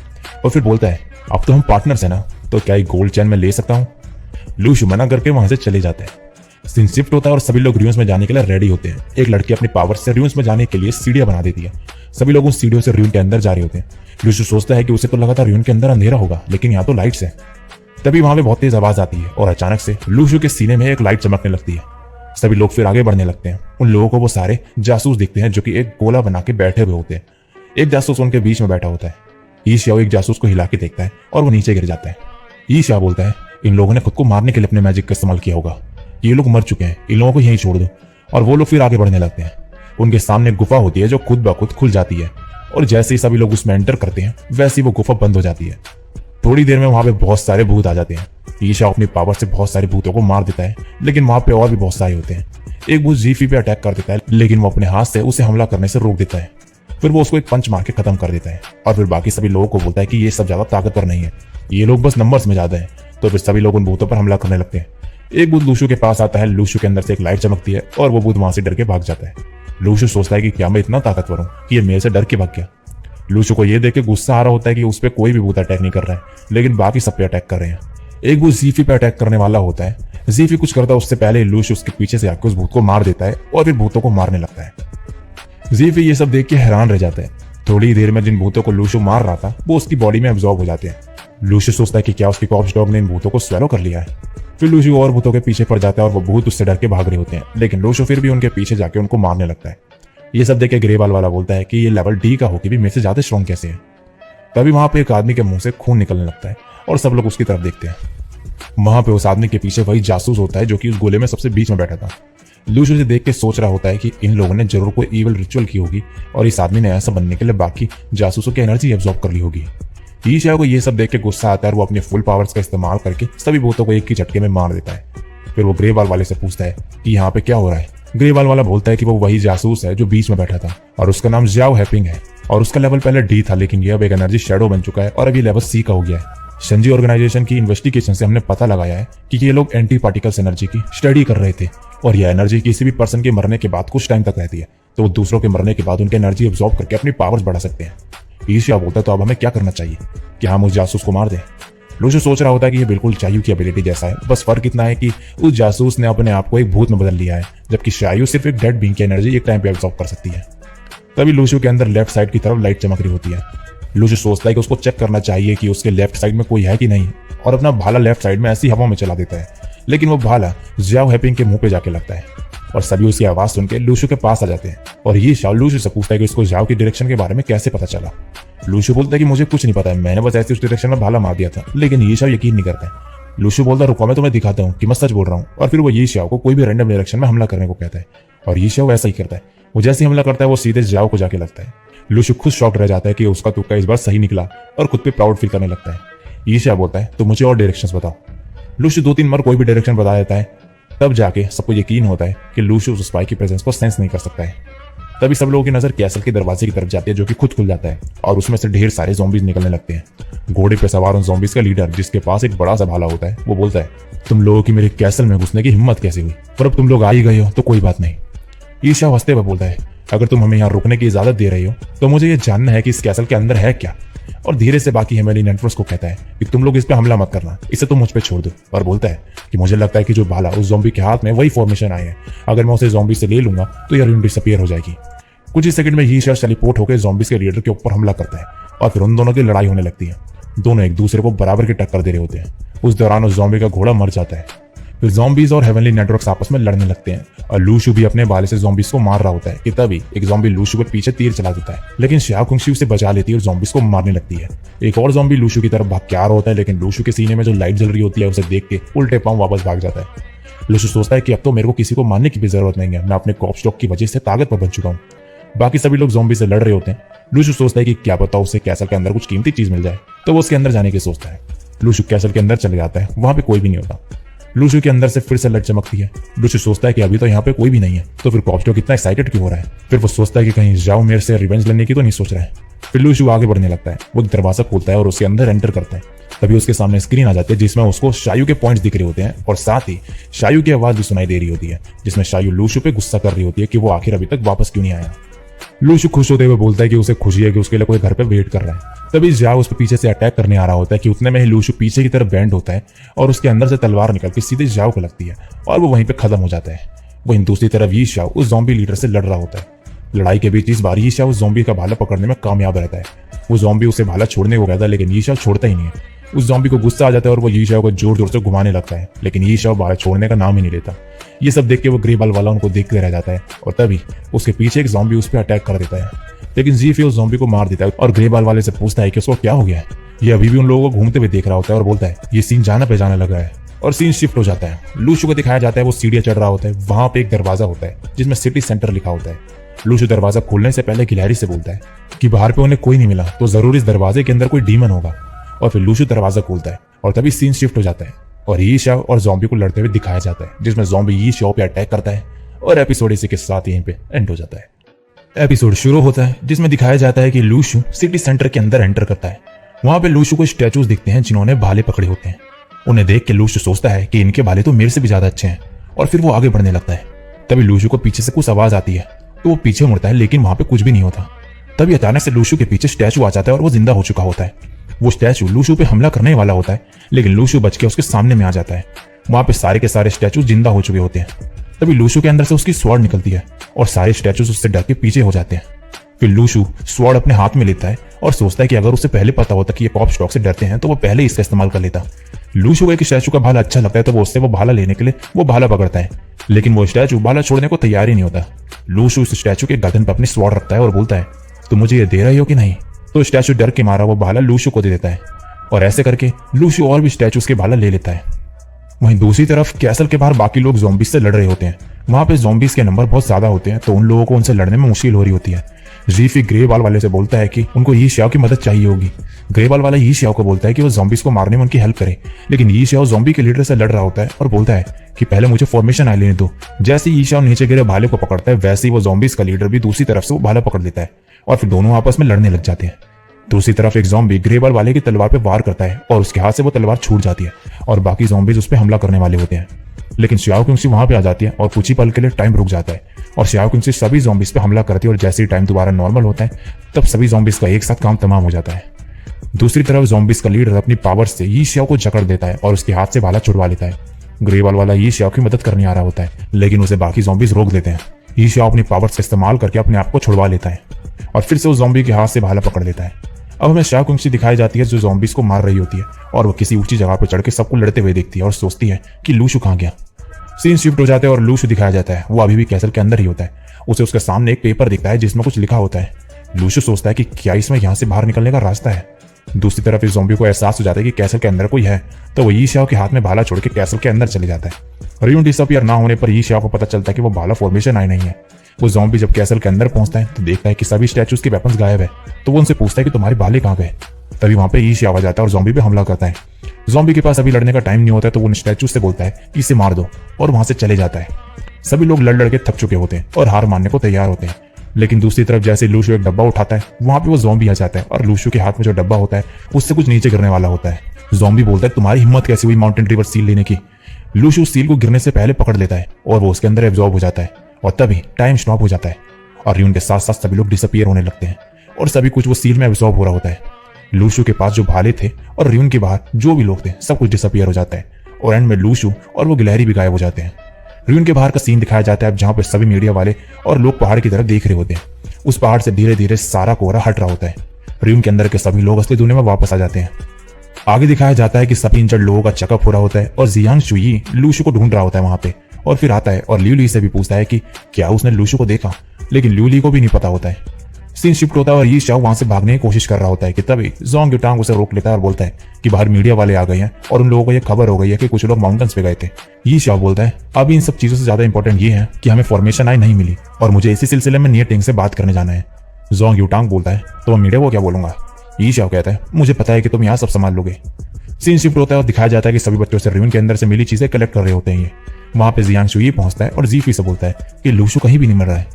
और फिर बोलता है अब तो हम पार्टनर्स हैं ना, तो क्या एक गोल्ड चैन में ले सकता हूँ। लूशू मना करके वहां से चले जाते हैं। सीन शिफ्ट होता है और सभी लोग रुइन्स में जाने के लिए रेडी होते हैं। एक लड़की अपनी पावर से रुइन्स में जाने के लिए सीढ़ियां बना देती है। सभी लोग उन सीढ़ियों से रुइन के अंदर जा रहे होते हैं। लूशू सोचता है कि उसे तो लगा था रुइन के अंदर अंधेरा होगा, लेकिन यहाँ तो लाइट्स है। तभी वहां पे बहुत तेज आवाज आती है और अचानक से लूशू के सीने में एक लाइट चमकने लगती है। सभी लोग फिर आगे बढ़ने लगते हैं। उन लोगों को वो सारे जासूस दिखते हैं जो कि एक गोला बना के बैठे हुए होते हैं। एक जासूस उनके बीच में बैठा होता है। यी शाओ एक जासूस को हिला के देखता है और वो नीचे गिर जाता है। यी शाओ बोलता है इन लोगों ने खुद को मारने के लिए अपने मैजिक का इस्तेमाल किया होगा, ये लोग मर चुके हैं, इन लोगों को यहीं छोड़ दो। और वो लोग फिर आगे बढ़ने लगते हैं। उनके सामने गुफा होती है जो खुद ब खुद खुल जाती है और जैसे ही सभी लोग उसमें एंटर करते हैं वैसे ही वो गुफा बंद हो जाती है। थोड़ी देर में वहां पे बहुत सारे भूत आ जाते हैं। यी शाओ अपनी पावर से बहुत सारे भूतों को मार देता है, लेकिन वहां पे और भी बहुत सारे होते हैं। एक भूत जीफी पे अटैक कर देता है, लेकिन वो अपने हाथ से उसे हमला करने से रोक देता है। फिर वो उसको एक पंच मार के खत्म कर देता है और फिर बाकी सभी लोगों को बोलता है कि ये सब ज्यादा ताकतवर नहीं है, ये लोग बस नंबर्स में ज्यादा है। तो फिर सभी लोग उन भूतों पर हमला करने लगते हैं। एक भूत लूशू के पास आता है। लूशू के अंदर से एक लाइट चमकती है और वो भूत वहां से डर के भाग जाता है। लूशू सोचता है कि क्या मैं इतना ताकतवर हूँ कि ये मेरे से डर के भाग गया। लूशू को ये देख के गुस्सा आ रहा होता है कि उस पर कोई भी भूत अटैक नहीं कर रहा है, लेकिन बाकी सब पे अटैक कर रहे हैं। एक भूत जीफी पे अटैक करने वाला होता है। जीफी कुछ करता है उससे पहले लूशू उसके पीछे से आकर उस भूत को मार देता है और फिर भूतों को मारने लगता है। जीफी ये सब देख के हैरान रह जाता है। थोड़ी देर में जिन भूतों को लूशू मार रहा था वो उसकी बॉडी में एब्जॉर्ब हो जाते हैं। लूशू सोचता है कि क्या उसकी कॉप्स डॉग ने इन भूतों को स्वेलो कर लिया है। फिर लूशू और भूतों के पीछे पड़ जाता है और वो भूत उससे डर के भाग रहे होते हैं, लेकिन लूशू फिर भी उनके पीछे जाके उनको मारने लगता है। ये सब देख के ग्रेवाल वाला बोलता है कि ये लेवल डी का होके भी मेरे से ज्यादा स्ट्रॉन्ग कैसे है। तभी वहां पे एक आदमी के मुंह से खून निकलने लगता है और सब लोग उसकी तरफ देखते हैं। वहां पे उस आदमी के पीछे वही जासूस होता है जो कि उस गोले में सबसे बीच में बैठा था। लूशू से देख के सोच रहा होता है कि इन लोगों ने जरूर कोई इविल रिचुअल की होगी और इस आदमी ने ऐसा बनने के लिए बाकी जासूसों की एनर्जी एब्जॉर्ब कर ली होगी। यी शाओ को ये सब देख के गुस्सा आता है और वो अपने फुल पावर्स का इस्तेमाल करके सभी भूतों को एक ही झटके में मार देता है। फिर वो ग्रेवाल वाले से पूछता है कि यहाँ पे क्या हो रहा है। ग्रेवाल वाला बोलता है कि वो वही जासूस है जो बीच में बैठा था और उसका नाम जियाओ हैपिंग है और उसका लेवल पहले डी था, लेकिन ये अब एक एनर्जी शेडो बन चुका है और अब ये लेवल सी का हो गया है। शंजी ऑर्गेनाइजेशन की इन्वेस्टिगेशन से हमने पता लगाया है कि ये लोग एंटी पार्टिकल्स एनर्जी की स्टडी कर रहे थे और यह एनर्जी किसी भी पर्सन के मरने के बाद कुछ टाइम तक रहती है, तो वो दूसरों के मरने के बाद उनकी एनर्जी एब्जॉर्ब करके अपनी पावर्स बढ़ा सकते हैं। ईशिया बोलता है तो अब हमें क्या करना चाहिए, क्या हम उस जासूस को मार दें। लूशू सोच रहा होता है कि ये बिल्कुल चायू की एबिलिटी जैसा है, बस फर्क इतना है कि उस जासूस ने अपने आप को एक भूत में बदल लिया है, जबकि चायू सिर्फ एक डेड बीइंग की एनर्जी एक टाइम पे एब्जॉर्ब कर सकती है। तभी लूशू के अंदर लेफ्ट साइड की तरफ लाइट चमक रही होती है। लूशू सोचता है कि उसको चेक करना चाहिए कि उसके लेफ्ट साइड में कोई है कि नहीं, और अपना भाला लेफ्ट साइड में ऐसी हवा में चला देता है, लेकिन वो भाला जियाओ हैपिंग के मुंह पे जाके लगता है और सभी उसकी आवाज सुन के लूशू के पास आ जाते हैं। और ये शाओ लूशू से पूछता है कि उसको जियाओ की डायरेक्शन के बारे में कैसे पता चला। लूशू बोलता है कि मुझे कुछ नहीं पता है, मैंने बस ऐसे उस डायरेक्शन में भाला मार दिया था, लेकिन ये शाओ यकीन नहीं करता है। लूशू बोलता है रुको मैं तुम्हें दिखाता हूँ कि मैं सच बोल रहा हूँ, और फिर वो ये शाओ को कोई भी रैंडम डायरेक्शन में हमला करने को कहता है और ये शाओ ऐसा ही करता है। वो जैसे ही हमला करता है वो सीधे जियाओ को जाके लगता है। लूशू खुद शॉक्ड रह जाता है कि उसका तुक्का इस बार सही निकला और खुद पे प्राउड फील करने लगता है। ये शाओ बोलता है तो मुझे और डायरेक्शंस बताओ। लूशू 2-3 बार कोई भी डायरेक्शन बता देता है, तब जाके सबको यकीन होता है कि लूशू उस स्पाई की प्रेजेंस को सेंस नहीं कर सकता है। तभी सब लोगों की नजर कैसल के दरवाजे की तरफ जाती है, जो कि खुद खुल जाता है और उसमें से ढेर सारे ज़ॉम्बीज निकलने लगते हैं। घोड़े पे सवार उन ज़ॉम्बीज का लीडर, जिसके पास एक बड़ा सा भाला होता है, वो बोलता है, तुम लोगों की मेरे कैसल में घुसने की हिम्मत कैसे हुई, पर अब तुम लोग आ ही गए हो तो कोई बात नहीं। ईशा हंसते हुए बोलता है, अगर तुम हमें यहाँ रुकने की इजाजत दे रही हो तो मुझे ये जानना है कि इस कैसल के अंदर है क्या। और धीरे से बाकी हेमेलिन एंट्रोस को कहता है कि तुम लोग इस पे हमला मत करना, इसे तुम मुझ पे छोड़ दो। और बोलता है कि मुझे लगता है कि जो भाला उस ज़ॉम्बी के हाथ में वही फॉर्मेशन आई है, अगर मैं उसे ज़ॉम्बी से ले लूंगा तो ये रूम डिसअपीयर हो जाएगी। कुछ ही सेकंड में ईशा टेलीपोर्ट होकर ज़ॉम्बीज के लीडर के ऊपर हमला करता है और फिर उन दोनों की लड़ाई होने लगती है। दोनों एक दूसरे को बराबर की टक्कर दे रहे होते हैं। उस दौरान उस ज़ॉम्बी का घोड़ा मर जाता है। फिर ज़ॉम्बीज और हेवनली नेटवर्क्स आपस में लड़ने लगते हैं और लूशु भी अपने भाले से ज़ॉम्बीज को मार रहा होता है कि तभी एक ज़ॉम्बी लूशु के पीछे तीर चला देता है, लेकिन शाओ कुंगशी उसे बचा लेती है और ज़ॉम्बीज को मारने लगती है। एक और ज़ॉम्बी लूशु की तरफ भाग के आ रहा होता है, लेकिन लूशु के सीने में जो लाइट जल रही होती है उसे देख के उल्टे पांव वापस भाग जाता है। लूशु सोचता है कि अब तो मेरे को किसी को मारने की भी जरूरत नहीं है, मैं अपने कॉपस्टॉक की वजह से ताकतवर बन चुका हूँ। बाकी सभी लोग ज़ॉम्बी से लड़ रहे होते हैं। लूशु सोचता है कि क्या पता उसे कैसल के अंदर कुछ कीमती चीज मिल जाए, तो वो उसके अंदर जाने की सोचता है। लूशु कैसल के अंदर चले जाता है, वहां पे कोई भी नहीं होता। लूशु के अंदर से फिर से लाइट चमकती है। लूशु सोचता है कि अभी तो यहाँ पे कोई भी नहीं है, तो फिर कॉपस्टॉक इतना एक्साइटेड क्यों हो रहा है। फिर वो सोचता है कि कहीं जाओ मेरे से रिवेंज लेने की तो नहीं सोच रहा है। फिर लूशु आगे बढ़ने लगता है, वो दरवाजा खोलता है और उसके अंदर एंटर करता है। तभी उसके सामने स्क्रीन आ जाती है जिसमें उसको शायू के पॉइंट्स दिख रहे होते हैं और साथ ही शायू की आवाज भी सुनाई दे रही होती है, जिसमें शायू लूशु पे गुस्सा कर रही होती है कि वो आखिर अभी तक वापस क्यों नहीं आया। लूशु खुश होते हुए बोलता है कि उसे खुशी है कि उसके लिए कोई घर पे वेट कर रहा है। तभी जाओ उस पर पीछे से अटैक करने आ रहा होता है कि उतने में ही लूशु पीछे की तरफ बैंड होता है और उसके अंदर से तलवार निकल के सीधे जाओ को लगती है और वो वहीं पे खत्म हो जाता है। वहीं दूसरी तरफ यी शाओ उस ज़ॉम्बी लीडर से लड़ रहा होता है। लड़ाई के बीच इस बार यी शाओ उस ज़ॉम्बी का भाला पकड़ने में कामयाब रहता है। वो ज़ॉम्बी उसे भाला छोड़ने को कहता है, लेकिन यी शाओ छोड़ता ही नहीं है। उस ज़ॉम्बी को गुस्सा आ जाता है और वो यी शाओ को जोर जोर से घुमाने लगता है, लेकिन यी शाओ भाला छोड़ने का नाम ही नहीं लेता। ये सब देख के वो ग्रे बाल वाला उनको देखते रह जाता है और तभी उसके पीछे एक ज़ॉम्बी उस पर अटैक कर देता है, लेकिन जीफी उस ज़ॉम्बी को मार देता है और ग्रे बाल वाले से पूछता है कि उसको क्या हो गया है। ये अभी भी उन लोगों को घूमते हुए देख रहा होता है और बोलता है ये सीन जाना पहचाना लग रहा है। और सीन शिफ्ट हो जाता है। लूशु को दिखाया जाता है वो सीढ़ियां चढ़ रहा होता है। वहां पे एक दरवाजा होता है जिसमें सिटी सेंटर लिखा होता है। लूशु दरवाजा खोलने से पहले गिलहरी से बोलता है कि बाहर पे उन्हें कोई नहीं मिला तो जरूर इस दरवाजे के अंदर कोई डीमन होगा। और फिर लूशु दरवाजा खोलता है और तभी सीन शिफ्ट हो जाता है और यी शाओ और ज़ॉम्बी को लड़ते हुए दिखाया जाता है, जिसमें ज़ॉम्बी यी शाओ पे अटैक करता है और एपिसोड इसी के साथ यहीं पे एंड हो जाता है। एपिसोड शुरू होता है जिसमें दिखाया जाता है कि लूशु सिटी सेंटर के अंदर एंटर करता है। वहां पे लूशु को स्टैचूज दिखते हैं जिन्होंने भाले पकड़े होते हैं। उन्हें देख के लूशु सोचता है कि इनके भाले तो मेरे से भी ज्यादा अच्छे हैं और फिर वो आगे बढ़ने लगता है। तभी लूशु को पीछे से कुछ आवाज आती है तो वो पीछे मुड़ता है, लेकिन वहां पे कुछ भी नहीं होता। तभी अचानक से लूशु के पीछे स्टैचू आ जाता है और वो जिंदा हो चुका होता है। वो स्टैचू लूशु पे हमला करने वाला होता है, लेकिन लूशु बच के उसके सामने में आ जाता है। वहां पे सारे के सारे स्टैचू जिंदा हो चुके होते हैं। तभी लूशु के अंदर से उसकी स्वॉर्ड निकलती है और सारे स्टैचूज उससे डर के पीछे हो जाते हैं। फिर लूशु स्वॉर्ड अपने हाथ में लेता है और सोचता है कि अगर उसे पहले पता होता कि ये कॉपस्टॉक से डरते हैं तो वो पहले इसका इस्तेमाल कर लेता। लूशु को एक स्टैचू का भाला अच्छा लगता है तो वो उससे वो भाला लेने के लिए वो भाला पकड़ता है, लेकिन वो स्टैचू भाला छोड़ने को तैयार ही नहीं होता। लूशु उस स्टैचू के गर्दन पर अपनी स्वॉर्ड रखता है और बोलता है तुम मुझे ये दे रहे हो कि नहीं। तो स्टैचू डर के मारा वो भाला लूशु को दे देता है और ऐसे करके लूशु और भी स्टैचूज के भाला ले लेता है। वहीं दूसरी तरफ कैसल के बाहर बाकी लोग ज़ॉम्बीज से लड़ रहे होते हैं। वहां पे ज़ॉम्बीज के नंबर बहुत ज्यादा होते हैं तो उन लोगों को उनसे लड़ने में मुश्किल हो रही होती है। जीफी ग्रे बाल वाले से बोलता है कि उनको यी शाओ की मदद चाहिए होगी। ग्रे बाल वाला यी शाओ को बोलता है कि वो ज़ॉम्बीज को मारने में उनकी हेल्प करे, लेकिन यी शाओ ज़ॉम्बी के लीडर से लड़ रहा होता है और बोलता है कि पहले मुझे फॉर्मेशन आ लेने दो। जैसे यी शाओ नीचे गिरे भाले को पकड़ता है वैसे ही वो ज़ॉम्बीज का लीडर भी दूसरी तरफ से वो भाला पकड़ लेता है और फिर दोनों आपस में लड़ने लग जाते हैं। दूसरी तरफ एक ज़ॉम्बी ग्रे बाल वाले की तलवार पे वार करता है और उसके हाथ से वो तलवार छूट जाती है और बाकी ज़ॉम्बीज उस पर हमला करने वाले होते हैं, लेकिन शाओ कुंगसी वहां पे आ जाती है और कुछ ही पल के लिए टाइम रुक जाता है और शाओ कुंगसी सभी ज़ॉम्बीज पे हमला करती है और जैसे ही टाइम दोबारा नॉर्मल होता है तब सभी ज़ॉम्बीज का एक साथ काम तमाम हो जाता है। दूसरी तरफ ज़ॉम्बीज का लीडर अपनी पावर से यी शाओ को जकड़ देता है और उसके हाथ से भाला छुड़वा लेता है। ग्रे बाल वाला यी शाओ की मदद करने आ रहा होता है, लेकिन उसे बाकी ज़ॉम्बीज रोक देते हैं। यी शाओ अपनी पावर से इस्तेमाल करके अपने आप को छुड़वा लेता है और फिर से उस ज़ॉम्बी के हाथ से भाला पकड़ लेता है। अब हमें शाओ कुंगसी दिखाई जाती है जो ज़ॉम्बीज को मार रही होती है और वो किसी ऊंची जगह पर चढ़ के सबको लड़ते हुए देखती है और सोचती है कि लूशु कहाँ गया। सीन शिफ्ट हो जाता है और लूशु दिखाया जाता है, वो अभी भी कैसल के अंदर ही होता है। उसे उसके सामने एक पेपर दिखता है जिसमें कुछ लिखा होता है। लूशु सोचता है कि क्या इसमें यहाँ से बाहर निकलने का रास्ता है। दूसरी तरफ इस ज़ॉम्बी को एहसास हो जाता है कि कैसल के अंदर कोई है, तो वो यी शाओ के हाथ में भाला छोड़ के कैसल के अंदर चले जाता है। रियून डिसअपीयर ना होने पर यी शाओ को पता चलता है कि वो भाला फॉर्मेशन आई नहीं है। वो ज़ॉम्बी जब कैसल के अंदर पहुंचता है तो देखता है कि सभी स्टैचूज के वेपन्स गायब है, तो वो उनसे पूछता है कि तुम्हारे भाले कहाँ गए। तभी वहां पे यी शाओ आ जाता है और ज़ॉम्बी पे हमला करता है। ज़ॉम्बी के पास अभी लड़ने का टाइम नहीं होता है तो वो उन स्टैचू से बोलता है कि इसे मार दो और वहां से चले जाता है। सभी लोग लड़ लड़ के थक चुके होते हैं और हार मानने को तैयार होते हैं। लेकिन दूसरी तरफ जैसे लूशु एक डब्बा उठाता है वहां पे वो ज़ॉम्बी आ जाता है और लूशु के हाथ में जो डब्बा होता है उससे कुछ नीचे गिरने वाला होता है। ज़ॉम्बी बोलता है तुम्हारी हिम्मत कैसी हुई माउंटेन रिवर सील लेने की। लूशु उस सील को गिरने से पहले पकड़ लेता है और वो उसके अंदर एब्जॉर्ब हो जाता है और तभी टाइम स्टॉप हो जाता है और रियून के साथ साथ सभी लोग डिसअपियर होने लगते हैं और सभी कुछ वो सील में एब्जॉर्ब हो रहा होता है। लूशु के पास जो भाले थे और रियून के बाहर जो भी लोग थे सब कुछ डिसअपियर हो जाता है और एंड में लूशु और वो गिलहरी भी गायब हो जाते हैं। रियून के बाहर का सीन दिखाया जाता है जहां पर सभी मीडिया वाले और लोग पहाड़ की तरफ देख रहे होते हैं। उस पहाड़ से धीरे धीरे सारा कोहरा हट रहा होता है। रियून के अंदर के सभी लोग असली दुनिया में वापस आ जाते हैं। आगे दिखाया जाता है कि सभी इंजर्ड लोगों का चेकअप हो रहा होता है और जियांग शुई लूशु को ढूंढ रहा होता है वहां पे और फिर आता है और लियू ली से भी पूछता है कि क्या उसने लूशु को देखा, लेकिन लियू ली को भी नहीं पता होता है। सीन शिफ्ट होता है और ये शाओ वहां से भागने की कोशिश कर रहा होता है कि तभी जोंग युटांग उसे रोक लेता है और बोलता है कि बाहर मीडिया वाले आ गए हैं और उन लोगों को यह खबर हो गई है कि कुछ लोग माउंटेन्स पे गए थे। ये शाओ बोलता है अभी इन सब चीजों से ज्यादा इंपॉर्टेंट ये है कि हमें फॉर्मेशन आई नहीं मिली और मुझे इसी सिलसिले में नियर टिंग से बात करने जाना है। जोंग युटांग बोलता है तो मैं मीडिया को क्या बोलूंगा। ये शाओ कहता है मुझे पता है कि तुम यहाँ सब संभाल लोगे। सीन शिफ्ट होता है और दिखाया जाता है कि सभी बच्चों से रियून के अंदर से मिली चीजें कलेक्ट कर रहे होते हैं। ये वहां पे जियांग शुई पहुंचता है और जीफी से बोलता है कि लूशु कहीं भी नहीं मिल रहा है।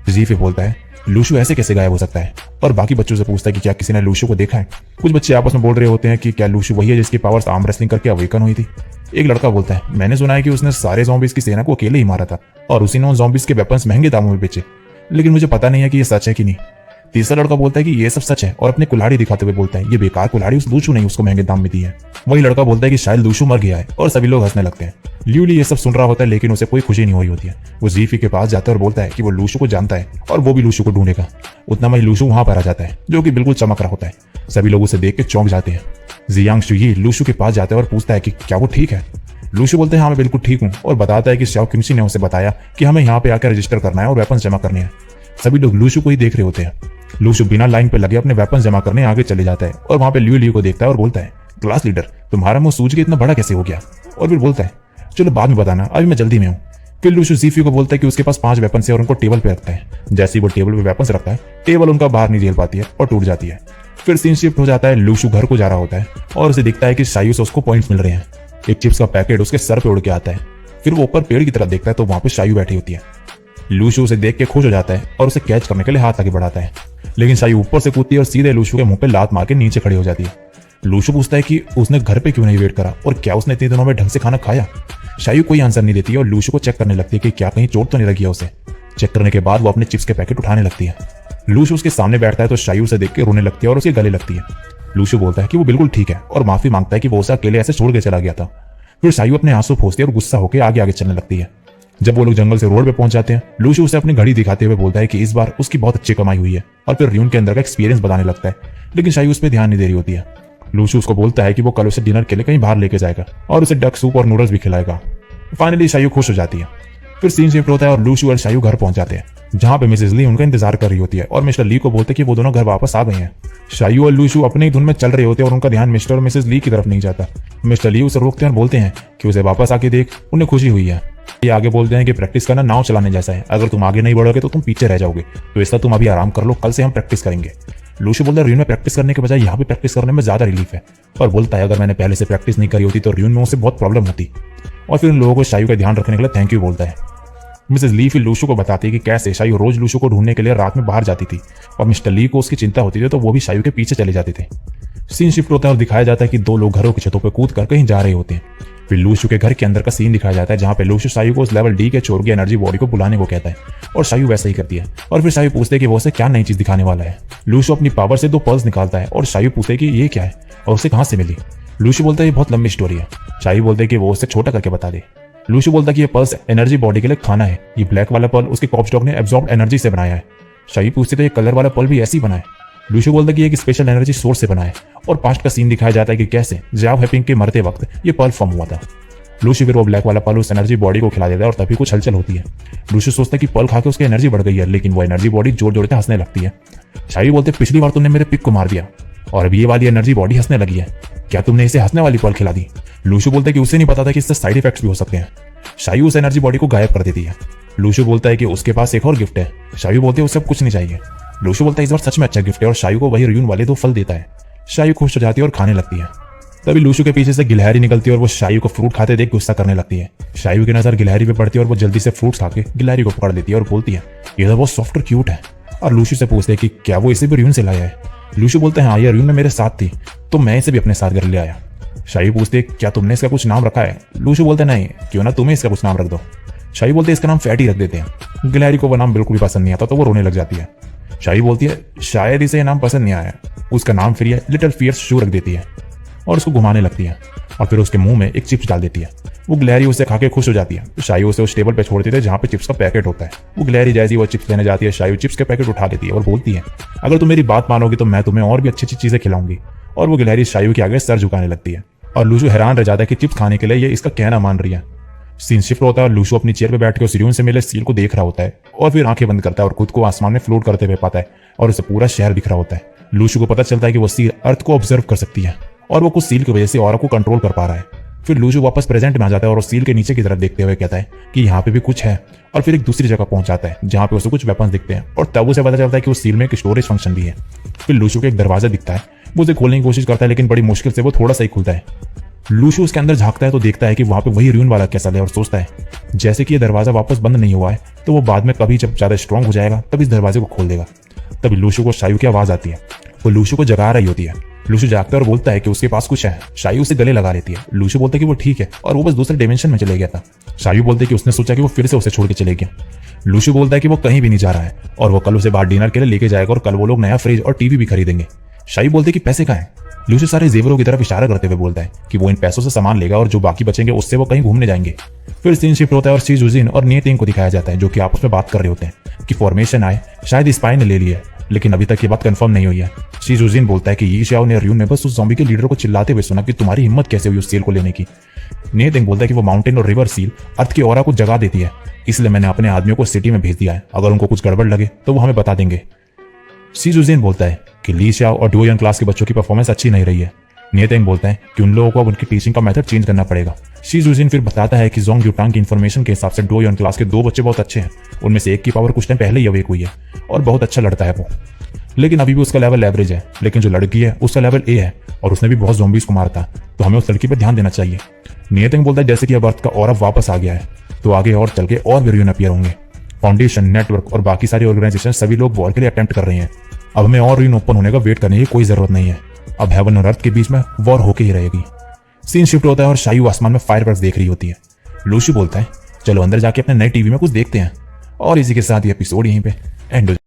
जीफी बोलता है लूशु ऐसे कैसे गायब हो सकता है और बाकी बच्चों से पूछता है कि क्या किसी ने लूशु को देखा है। कुछ बच्चे आपस में बोल रहे होते हैं कि क्या लूशु वही है जिसकी पावर्स आर्म रेसलिंग करके अवेकन हुई थी। एक लड़का बोलता है मैंने सुना है कि उसने सारे ज़ॉम्बीज की सेना को अकेले ही मारा था और उसी ने उन ज़ॉम्बीज के वेपन्स महंगे दामों में बेचे, लेकिन मुझे पता नहीं है कि ये सच है कि नहीं। तीसरा लड़का बोलता है कि ये सब सच है और अपने कुल्हाड़ी दिखाते हुए बोलता है ये बेकार कुल्हाड़ी उस लूशु ने उसको महंगे दाम में दी है। वही लड़का बोलता है कि शायद लूशु मर गया है और सभी लोग हंसने लगते हैं। लियू ली ये सब सुन रहा होता है लेकिन उसे कोई खुशी नहीं हुई होती है। वो जीफी के पास जाता है और बोलता है कि वो लूशु को जानता है और वो भी लूशु को ढूंढेगा। उतना में लूशु वहां पर आ जाता है जो कि बिल्कुल चमक रहा होता है। सभी लोग उसे देख के चौंक जाते हैं। जियांग शुई लूशु के पास जाता है और पूछता है कि क्या वो ठीक है। लूशु बोलते हैं हाँ मैं बिल्कुल ठीक हूँ और बताता है कि शाओ किमशी ने उसे बताया कि हमें यहाँ पे आकर रजिस्टर करना है और वेपन जमा करने हैं। सभी लोग लूशु को ही देख रहे होते हैं। लूशु बिना लाइन पे लगे अपने वेपन जमा करने आगे चले जाता है और वहां पे लियू ली को देखता है और बोलता है क्लास लीडर तुम्हारा मुंह सूझ के इतना बड़ा कैसे हो गया। और फिर बोलता है चलो बाद में बताना अभी मैं जल्दी में हूँ। फिर लूशु जीफी को बोलता है कि उसके पास 5 वेपन है और उनको टेबल पे रखता है। जैसे ही वो टेबल पे वेपन रखता है टेबल उनका बाहर नहीं झेल पाती है और टूट जाती है। फिर सीन शिफ्ट हो जाता है। लूशु घर को जा रहा होता है और उसे दिखता है कि शायू से उसको पॉइंट्स मिल रहे हैं। एक चिप्स का पैकेट उसके सर पे उड़ के आता है। फिर वो ऊपर पेड़ की तरफ देखता है तो वहां पे शायू बैठी होती है। लूशु उसे देख के खुश हो जाता है और उसे कैच करने के लिए हाथ आगे बढ़ाता है, लेकिन शायू ऊपर से कूदती है और सीधे लूशु के मुंह पे लात मार के नीचे खड़ी हो जाती है। लूशु पूछता है कि उसने घर पे क्यों नहीं वेट करा और क्या उसने इतने दिनों में ढंग से खाना खाया। शायू कोई आंसर नहीं देती है और लूशु को चेक करने लगती है कि क्या कहीं चोट तो नहीं लगी है उसे। चेक करने के बाद वो अपने चिप्स के पैकेट उठाने लगती है। लूशु उसके सामने बैठता है तो शायू उसे देख के रोने लगती है और उसके गले लगती है। लूशु बोलता है कि वो बिल्कुल ठीक है और माफी मांगता है कि वो उसे अकेले ऐसे छोड़ के चला गया था। फिर शायू अपने आंसू पोंछती है और गुस्सा होकर आगे आगे चलने लगती है। जब वो लोग जंगल से रोड पे पहुंच जाते हैं लूशु उसे अपनी घड़ी दिखाते हुए बोलता है कि इस बार उसकी बहुत अच्छी कमाई हुई है और फिर रियून के अंदर का एक्सपीरियंस बताने लगता है, लेकिन शायू उस पर ध्यान नहीं दे रही होती है। लूशु उसको बोलता है कि वो कल उसे डिनर के लिए कहीं बाहर लेके जाएगा और उसे डक सूप और नूडल्स भी खिलाएगा। फाइनली शायू खुश हो जाती है। फिर सीन शिफ्ट होता है और लूशु और शायू घर पहुंच जाते हैं जहां पे मिसेज ली उनका इंतजार कर रही होती है और मिस्टर ली को बोलते हैं कि वो दोनों घर वापस आ गए हैं। शायू और लूशु अपने ही धुन में चल रहे होते हैं और उनका ध्यान मिस्टर और मिसेज ली की तरफ नहीं जाता। मिस्टर ली उसे रोकते हैं और बोलते हैं कि उसे वापस आके देख, उन्हें खुशी हुई है। ये आगे बोलते हैं कि प्रैक्टिस करना नाव चलाने जैसा है, अगर तुम आगे नहीं बढ़ोगे तो तुम पीछे रह जाओगे, तो इसका तुम अभी आराम कर लो, कल से हम प्रैक्टिस करेंगे। लूशु बोलता है रियून में प्रैक्टिस करने के बजाय यहाँ पे प्रैक्टिस करने में ज्यादा रिलीफ है और बोलता है अगर मैंने पहले से प्रैक्टिस नहीं करी होती तो रियून में उसे बहुत प्रॉब्लम होती। और फिर उन लोगों को शायू का ध्यान रखने के लिए थैंक यू बोलता है। मिसेज ली फिर लूशु को बताती है कि कैसे शायू रोज लूशु को ढूंढने के लिए रात में बाहर जाती थी और मिस्टर ली को उसकी चिंता होती थी तो वो भी शायू के पीछे चले जाते थे। सीन शिफ्ट होता है और दिखाया जाता है कि 2 लोग घरों की छतों पर कूद कर कहीं जा रहे होते हैं। फिर लूशु के घर के अंदर का सीन दिखाया जाता है जहां पे लूशु शायू को उस लेवल डी के छोड़ के एनर्जी बॉडी को बुलाने को कहता है और शायू वैसा ही करती है। और फिर शायू पूछते है कि वो उसे क्या नई चीज दिखाने वाला है। लूशु अपनी पावर से 2 पर्ल्स निकालता है और शायू पूछते है कि ये क्या है और उसे कहां से मिली। लूशु बोलता है ये बहुत लंबी स्टोरी है। शायू बोलते है कि वो उसे छोटा करके बता दे। लूशु बोलता है कि ये पर्ल्स एनर्जी बॉडी के लिए खाना है। ये ब्लैक वाला पर्ल उसके कॉप्स डॉग ने एब्जॉर्ब एनर्जी से बनाया है। शायू पूछते तो ये कलर वाला पर्ल भी ऐसे ही बना है। लूशु बोलता है कि एक स्पेशल एनर्जी सोर्स से बना है और पास्ट का सीन दिखाया जाता है कि कैसे जाव हैपिंग के मरते वक्त ये पर्ल फॉर्म हुआ था। लूशु फिर वो ब्लैक वाला पर्ल उस एनर्जी बॉडी को खिला देता है और तभी कुछ हलचल होती है। लूशु सोचता है कि पर्ल खा के उसकी एनर्जी बढ़ गई है, लेकिन वो एनर्जी बॉडी जोर जोर से हंसने लगती है। शायू बोलते पिछली बार तुमने मेरे पिक को मार दिया और अब ये वाली एनर्जी बॉडी हंसने लगी है, क्या तुमने इसे हंसने वाली पर्ल खिला दी। लूशु बोलता है कि उसे नहीं पता था कि इससे साइड इफेक्ट्स भी हो सकते हैं। शायू उस एनर्जी बॉडी को गायब कर देती है। लूशु बोलता है कि उसके पास एक और गिफ्ट है। शायू बोलते हैं उसे अब कुछ नहीं चाहिए। लूशु बोलता है इस बार सच में अच्छा गिफ्ट है और शायू को वही रियून वाले 2 फल देता है। शायू खुश हो जाती है और खाने लगती है। तभी लूशु के पीछे से गिलहरी निकलती है और वो शायू को फ्रूट खाते देख गुस्सा करने लगती है। शायू की नजर गिलहरी पे पड़ती है और वो जल्दी से फ्रूट्स खा के गिलहरी को पकड़ लेती है और बोलती है ये तो बहुत सॉफ्ट और क्यूट है। और लूशू से पूछते हैं कि क्या वो इसे भी र्यून से लाया है। लूशू बोलते हैं हाँ, ये र्यून में मेरे साथ थी तो मैं इसे भी अपने साथ घर ले आया। शाही पूछते क्या तुमने इसका कुछ नाम रखा है। लूशू बोलते नहीं, क्यों ना तुम्हें इसका कुछ नाम रख दो। शाही बोलते इसका नाम फैटी रख देते हैं। गिलहरी को वो नाम बिल्कुल भी पसंद नहीं आता तो वो रोने लग जाती है। शाही बोलती है शायद इसे नाम पसंद नहीं आया, उसका नाम फिर ये लिटिल फियर्स शू रख देती है और उसको घुमाने लगती है और फिर उसके मुंह में एक चिप्स डाल देती है। वो गिलहरी उसे खा के खुश हो जाती है। शाही उसे उस टेबल पे छोड़ देते हैं जहाँ पे चिप्स का पैकेट होता है। वो गिलहरी जैसी वो चिप्स लेने जाती है, शाही चिप्स के पैकेट उठा लेती है और बोलती है अगर तुम मेरी बात मानोगी तो मैं तुम्हें और भी अच्छी अच्छी चीजें खिलाऊंगी। और वो गिलहरी शाही के आगे सर झुकाने लगती है और लूशू हैरान रह जाता है कि चिप्स खाने के लिए ये इसका कहना मान रही है। सीन शिफ्ट होता है और लूशू अपनी चेयर पे बैठ के उस र्यून से मिले सील को देख रहा होता है और फिर आंखें बंद करता है और खुद को आसमान में फ्लोट करते हुए पाता है और उसे पूरा शहर दिख रहा होता है। लूशू को पता चलता है कि वो सील अर्थ को ऑब्जर्व कर सकती है और वो कुछ सील की वजह से ऑरा को कंट्रोल कर पा रहा है। फिर लूशू वापस प्रेजेंट में आ जाता है और उस सील के नीचे की तरफ देखते हुए कहता है कि यहाँ पे भी कुछ है और फिर एक दूसरी जगह पहुंच जाता है जहाँ पे उसे कुछ वेपन्स दिखते हैं और तब उसे पता चलता है कि उस सील में एक स्टोरेज फंक्शन भी है। फिर लूशू को एक दरवाजा दिखता है, वो उसे खोलने की कोशिश करता है लेकिन बड़ी मुश्किल से वो थोड़ा सा ही खुलता है। लूशू उसके अंदर झांकता है तो देखता है कि वहां पे वही र्यून वाला कैसल है और सोचता है जैसे कि ये दरवाजा वापस बंद नहीं हुआ है तो वो बाद में कभी जब ज्यादा स्ट्रांग हो जाएगा तब इस दरवाजे को खोल देगा। तभी लूशू को शायू की आवाज आती है, वो लूशू को जगा रही होती है। लूशू जागता है और बोलता है कि उसके पास कुछ है। शायू उसे गले लगा लेती है। लूशू बोलता है कि वो ठीक है और वो बस दूसरे डायमेंशन में चले गया था। शायू बोलते हैं कि उसने सोचा कि वो फिर से उसे छोड़ के चले गया। लूशू बोलता है कि वो कहीं भी नहीं जा रहा है और वो कल उसे बाहर डिनर के लिए लेके जाएगा और कल वो लोग नया फ्रिज और टीवी भी खरीदेंगे। शायू बोलते हैं कि पैसे कहाँ हैं। लूशू सारे जेवरों की तरफ इशारा करते हुए बोलता है कि वो इन पैसों से सामान लेगा और जो बाकी बचेंगे उससे वो कहीं घूमने जाएंगे। फिर सीन शिफ्ट होता है और शी जुजिन और नियतिंग को दिखाया जाता है जो कि आपस में बात कर रहे होते हैं कि फॉर्मेशन आए शायद स्पाई ने ले लिया है लेकिन अभी तक ये बात कंफर्म नहीं हुई है। शी जुजिन बोलता है कि यी शाओ ने र्यून में बस उस ज़ॉम्बी के लीडर को चिल्लाते हुए सुना कि तुम्हारी हिम्मत कैसे हुई उस सील को लेने की। नियतिंग बोलता है कि वो माउंटेन और रिवर सील अर्थ की ऑरा को जगा देती है, इसलिए मैंने अपने आदमियों को सिटी में भेज दिया है, अगर उनको कुछ गड़बड़ लगे तो वो हमें बता देंगे। शी जुजिन बोलता है कि ली शाओ और डुओयन क्लास के बच्चों की परफॉर्मेंस अच्छी नहीं रही है। नियतिंग बोलता है कि उन लोगों को अब उनकी टीचिंग का मेथड चेंज करना पड़ेगा। शी जुजिन फिर बताता है कि जोंग युटांग की इन्फॉर्मेशन के हिसाब से डुओयन क्लास के 2 बच्चे बहुत अच्छे हैं, उनमें से एक की पावर कुछ टाइम पहले ही अवेक हुई है और बहुत अच्छा लड़ता है वो, लेकिन अभी भी उसका लेवल एवरेज है। लेकिन जो लड़की है उसका लेवल ए है और उसने भी बहुत ज़ॉम्बीज को मारा था, तो हमें उस लड़की पर ध्यान देना चाहिए। नियतिंग बोलता है जैसे कि अब अर्थ का ऑरा वापस आ गया है तो आगे और चल के और भी र्यून अपीयर होंगे। फाउंडेशन, नेटवर्क और बाकी सारी ऑर्गेनाइजेशन सभी लोग वॉर के लिए अटेम्प्ट कर रहे हैं। अब हमें और र्यून ओपन होने का वेट करने की कोई जरूरत नहीं है, अब हेवन और अर्थ के बीच में वॉर होके ही रहेगी। सीन शिफ्ट होता है और शायू आसमान में फायरवर्क्स देख रही होती है। लूशू बोलता है चलो अंदर जाके अपने नए टीवी में कुछ देखते हैं और इसी के साथ ये एपिसोड यहीं पे एंड